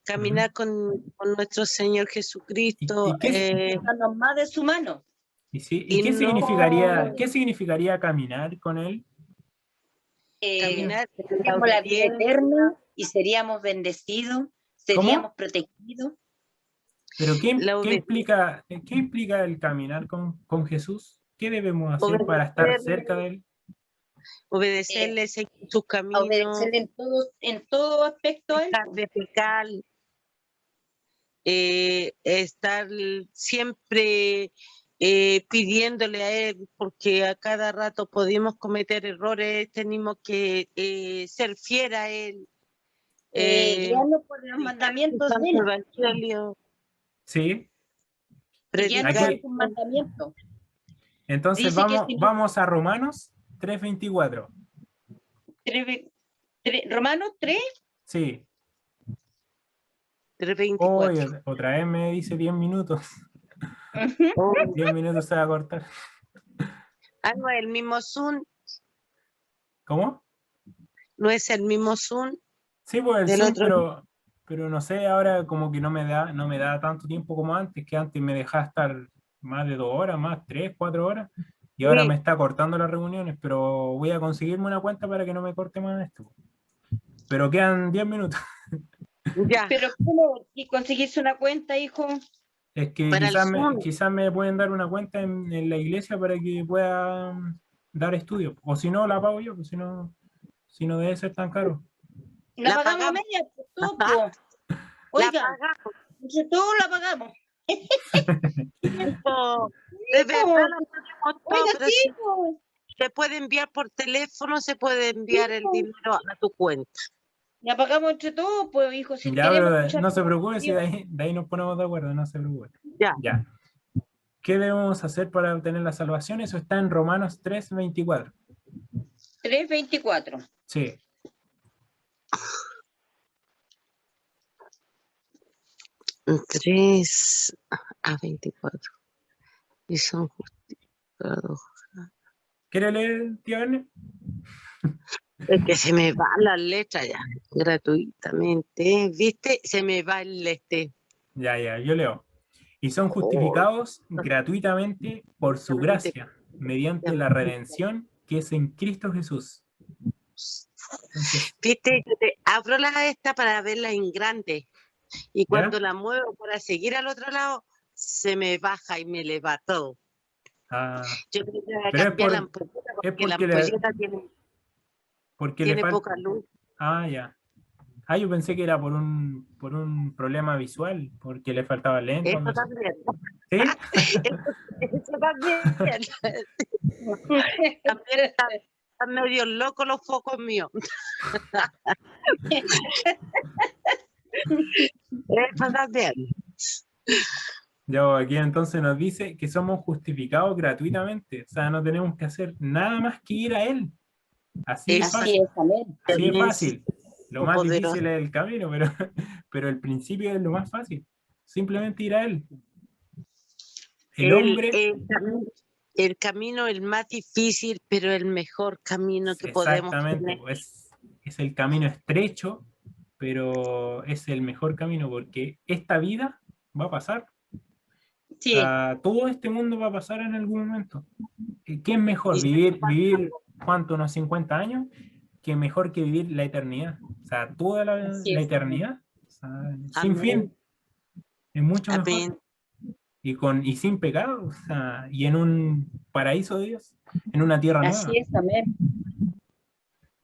caminar con nuestro Señor Jesucristo. ¿Y qué, Darnos más de su mano. ¿y qué no significaría caminar con Él? caminar en la Tendríamos la vida obediencia. eterna y seríamos bendecidos, seríamos protegidos. ¿Pero qué La implica el caminar con Jesús? ¿Qué debemos hacer para estar cerca de Él? Obedecerle, seguir sus A caminos, obedecerle en todo aspecto a él. dejar de pecar, estar siempre pidiéndole a Él, porque a cada rato podemos cometer errores, tenemos que ser fiel a Él. Guiarnos por los mandamientos de él. Evangelio, Sí. Guiarnos Aquí- por sus mandamientos. Entonces Dice que si no- vamos a Romanos 3:24. Romanos 3. Sí. 3:24. Otra vez me dice 10 minutos. 10 minutos se va a cortar. Ah, no es el mismo Zoom, ¿Cómo? no es el mismo Zoom Sí, pues el del Zoom, otro. pero no sé, ahora como que no me da tanto tiempo como antes, que antes me dejaba estar más de 2 horas, más 3, 4 horas, y ahora Sí. me está cortando las reuniones, pero voy a conseguirme una cuenta para que no me corte más esto. Pero quedan 10 minutos. Ya, Pero ¿cómo conseguirse una cuenta, hijo? Es que para el Zoom. quizás me pueden dar una cuenta en la iglesia para que pueda dar estudios. O si no, la pago yo, pues si no debe ser tan caro. La La pagamos a pagamos. media, pues, todo, po. La Oiga, pagamos. entre todos la pagamos. De verdad, po. la pagamos todo, Oiga, pero sí, si po. se puede enviar por teléfono, se puede enviar el po. dinero a tu cuenta. La pagamos entre todos, pues, hijo. Si Ya, queremos pero escuchar no se tu preocupe, si opinión. de ahí nos ponemos de acuerdo, no se preocupe. Ya. Ya. ¿Qué debemos hacer para obtener la salvación? Eso está en Romanos 3:24. 3:24. Sí. 3:24. Y son justificados. ¿Quiere leer, tío Erne? Es que se me va la letra ya, gratuitamente. ¿Viste? Se me va el Ya, yo leo. Y son justificados gratuitamente por su gracia, mediante la redención que es en Cristo Jesús. Entonces, ¿Viste? Yo te abro la esta para verla en grande. Y cuando la muevo para seguir al otro lado, se me baja y me eleva todo. Yo creo que voy a pero cambiar la ampolleta porque la ampolleta tiene le poca luz. Ya. Yo pensé que era por un problema visual, porque le faltaba lente. Eso también. ¿Sí? Eso también. También están medio locos los focos míos. Eso también. Ya, aquí entonces nos dice que somos justificados gratuitamente, o sea, no tenemos que hacer nada más que ir a Él. Así es fácil. Así es fácil. Lo más difícil es el camino, pero el principio es lo más fácil. Simplemente ir a Él. El camino el más difícil, pero el mejor camino que podemos tener. Exactamente, es el camino estrecho, pero es el mejor camino porque esta vida va a pasar. Sí. O sea, todo este mundo va a pasar en algún momento. ¿Qué es mejor? ¿Vivir cuánto, unos 50 años? ¿Qué mejor que vivir la eternidad? O sea, toda la eternidad, o sea, sin fin. Es mucho mejor. Amén. Y sin pecado, o sea, y en un paraíso de Dios, en una tierra nueva. Así es, amén.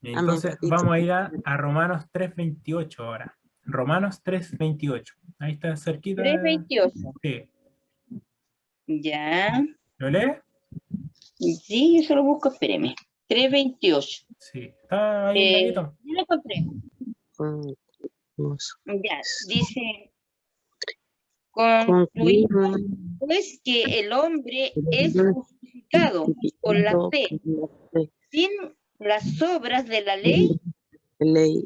Entonces Amén. vamos a ir a Romanos 3:28 ahora. Romanos 3:28. Ahí está cerquita. 3:28. Sí. Ya. ¿Lo lees? Sí, yo solo busco, espéreme. 3:28. Sí. Está ahí un ladito. Ya lo encontré. Concluimos. Ya, dice, concluimos pues que el hombre es justificado por la fe, sin las obras de la ley, Ley.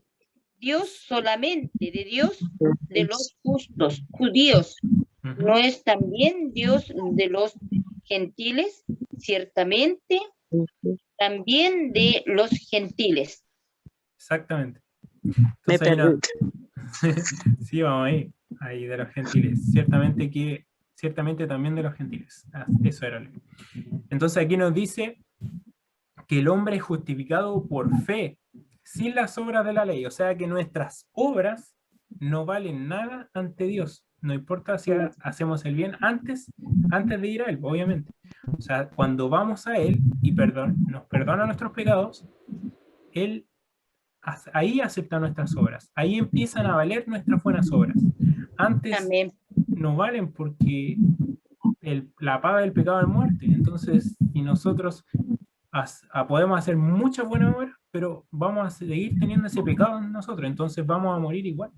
Dios solamente, de Dios de los justos, judíos, Ujú. ¿no es también Dios de los gentiles? Ciertamente, también de los gentiles. Exactamente. Me Entonces, ahí perdí. sí, vamos ahí de los gentiles. Ciertamente también de los gentiles. Eso era. Entonces aquí nos dice que el hombre es justificado por fe, sin las obras de la ley. O sea que nuestras obras no valen nada ante Dios. No importa si hacemos el bien antes de ir a Él, obviamente. O sea, cuando vamos a Él y nos perdona nuestros pecados, Él ahí acepta nuestras obras. Ahí empiezan a valer nuestras buenas obras. Antes Amén. no valen porque la paga del pecado es muerte. Entonces, y nosotros podemos hacer muchas buenas obras, pero vamos a seguir teniendo ese pecado en nosotros, entonces vamos a morir igual.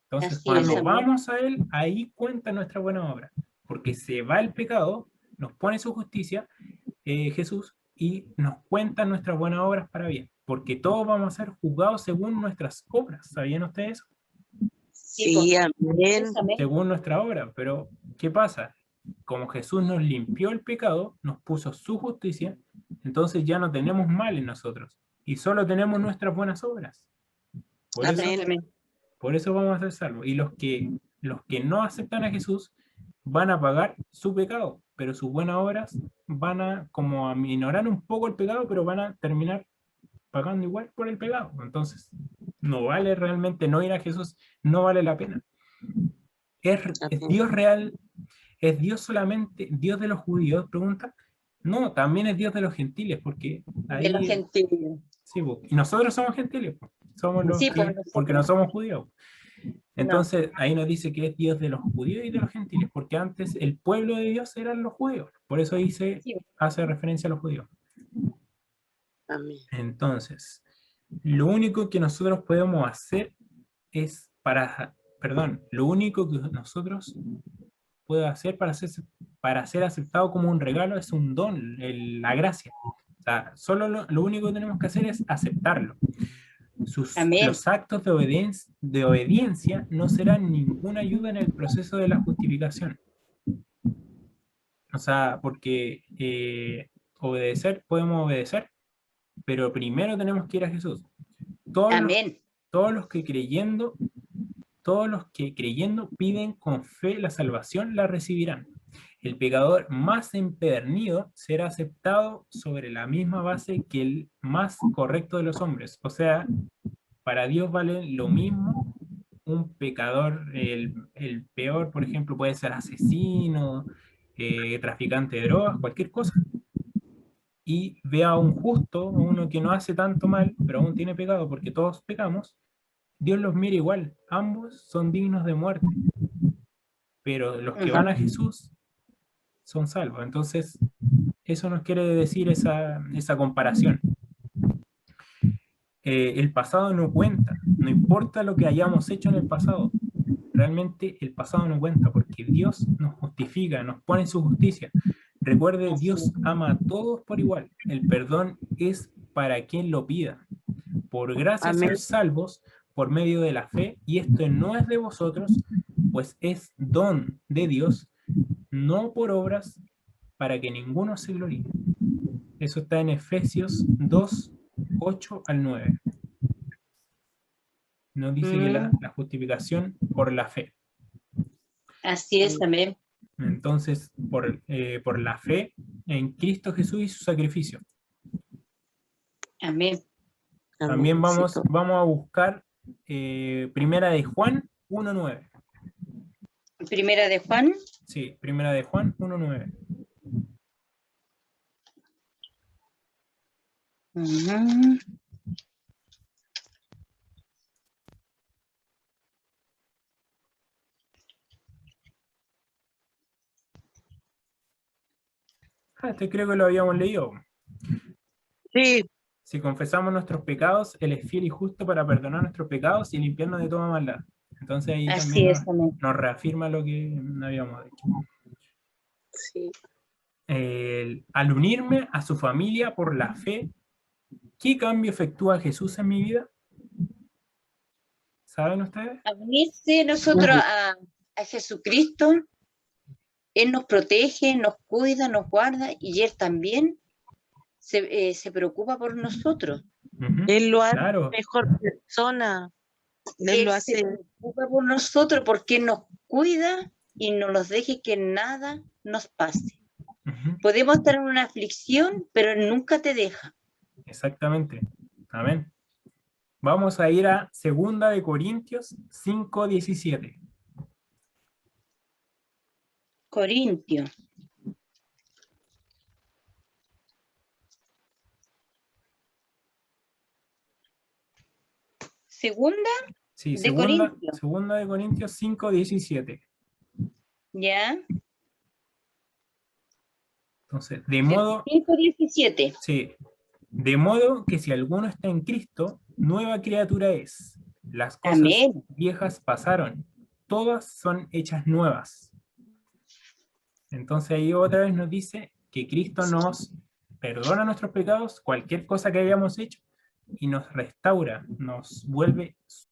Entonces, Así es, cuando amén. vamos a Él, ahí cuenta nuestra buena obra, porque se va el pecado, nos pone su justicia, Jesús, y nos cuenta nuestras buenas obras para bien, porque todos vamos a ser juzgados según nuestras obras. ¿Sabían ustedes eso? Sí, amén. Amén. Según nuestra obra, pero ¿qué pasa? Como Jesús nos limpió el pecado, nos puso su justicia, entonces ya no tenemos mal en nosotros y solo tenemos nuestras buenas obras. Por eso, Amén. por eso vamos a ser salvos. Y los que no aceptan a Jesús van a pagar su pecado, pero sus buenas obras van a como a minorar un poco el pecado, pero van a terminar pagando igual por el pecado. Entonces, no vale realmente no ir a Jesús, no vale la pena. ¿Es Dios real? ¿Es Dios solamente Dios de los judíos? Pregunta. No, también es Dios de los gentiles, porque De los ahí, gentiles. sí, y nosotros somos gentiles, somos los Sí, que, pues, porque no somos judíos. No. Entonces, ahí nos dice que es Dios de los judíos y de los gentiles, porque antes el pueblo de Dios eran los judíos, por eso ahí se Sí. hace referencia a los judíos. Amén. Entonces, lo único que nosotros podemos hacer es lo único que nosotros puedo hacer para ser aceptado como un regalo es un don, la gracia. O sea, solo lo único que tenemos que hacer es aceptarlo. Amén. Los actos de obediencia no serán ninguna ayuda en el proceso de la justificación. O sea, porque podemos obedecer, pero primero tenemos que ir a Jesús. Amén. Todos los que creyendo piden con fe la salvación, la recibirán. El pecador más empedernido será aceptado sobre la misma base que el más correcto de los hombres. O sea, para Dios vale lo mismo un pecador, el peor, por ejemplo, puede ser asesino, traficante de drogas, cualquier cosa. Y ve a un justo, uno que no hace tanto mal, pero aún tiene pecado, porque todos pecamos, Dios los mira igual, ambos son dignos de muerte, pero los que van a Jesús son salvos. Entonces, eso nos quiere decir esa comparación. El pasado no cuenta, no importa lo que hayamos hecho en el pasado, realmente el pasado no cuenta, porque Dios nos justifica, nos pone su justicia. Recuerde, Dios ama a todos por igual, el perdón es para quien lo pida. Por gracia Amén. ser salvos por medio de la fe, y esto no es de vosotros, pues es don de Dios, no por obras, para que ninguno se gloríe. Eso está en Efesios 2, 8 al 9. Nos dice que la justificación por la fe. Así es, amén. Entonces, por la fe en Cristo Jesús y su sacrificio. Amén. También vamos a buscar Primera de Juan 1:9. Primera de Juan. Sí, primera de Juan 1:9. Ujú. Este creo que lo habíamos leído. Sí, Si confesamos nuestros pecados, Él es fiel y justo para perdonar nuestros pecados y limpiarnos de toda maldad. Entonces ahí Así también es, amén. nos reafirma lo que habíamos dicho. sí. Al unirme a su familia por la fe, ¿qué cambio efectúa Jesús en mi vida? ¿Saben ustedes? A unirse nosotros a Jesucristo, Él nos protege, nos cuida, nos guarda y Él también se preocupa por nosotros. Ujú, Él lo hace claro. mejor persona. Él lo Él hace. se preocupa por nosotros porque Él nos cuida y no nos deje que nada nos pase. Ujú, Podemos estar en una aflicción, pero Él nunca te deja. exactamente. Amén. Vamos a ir a 2 de Corintios 5:17. Corintio. Segunda Sí, de Corintios. segunda de Corintios 5:17. ¿Ya? Entonces, de modo, 5:17. sí, de modo que si alguno está en Cristo, nueva criatura es. Las cosas Amén. viejas pasaron, todas son hechas nuevas. Entonces ahí otra vez nos dice que Cristo nos perdona nuestros pecados, cualquier cosa que hayamos hecho, y nos restaura, nos vuelve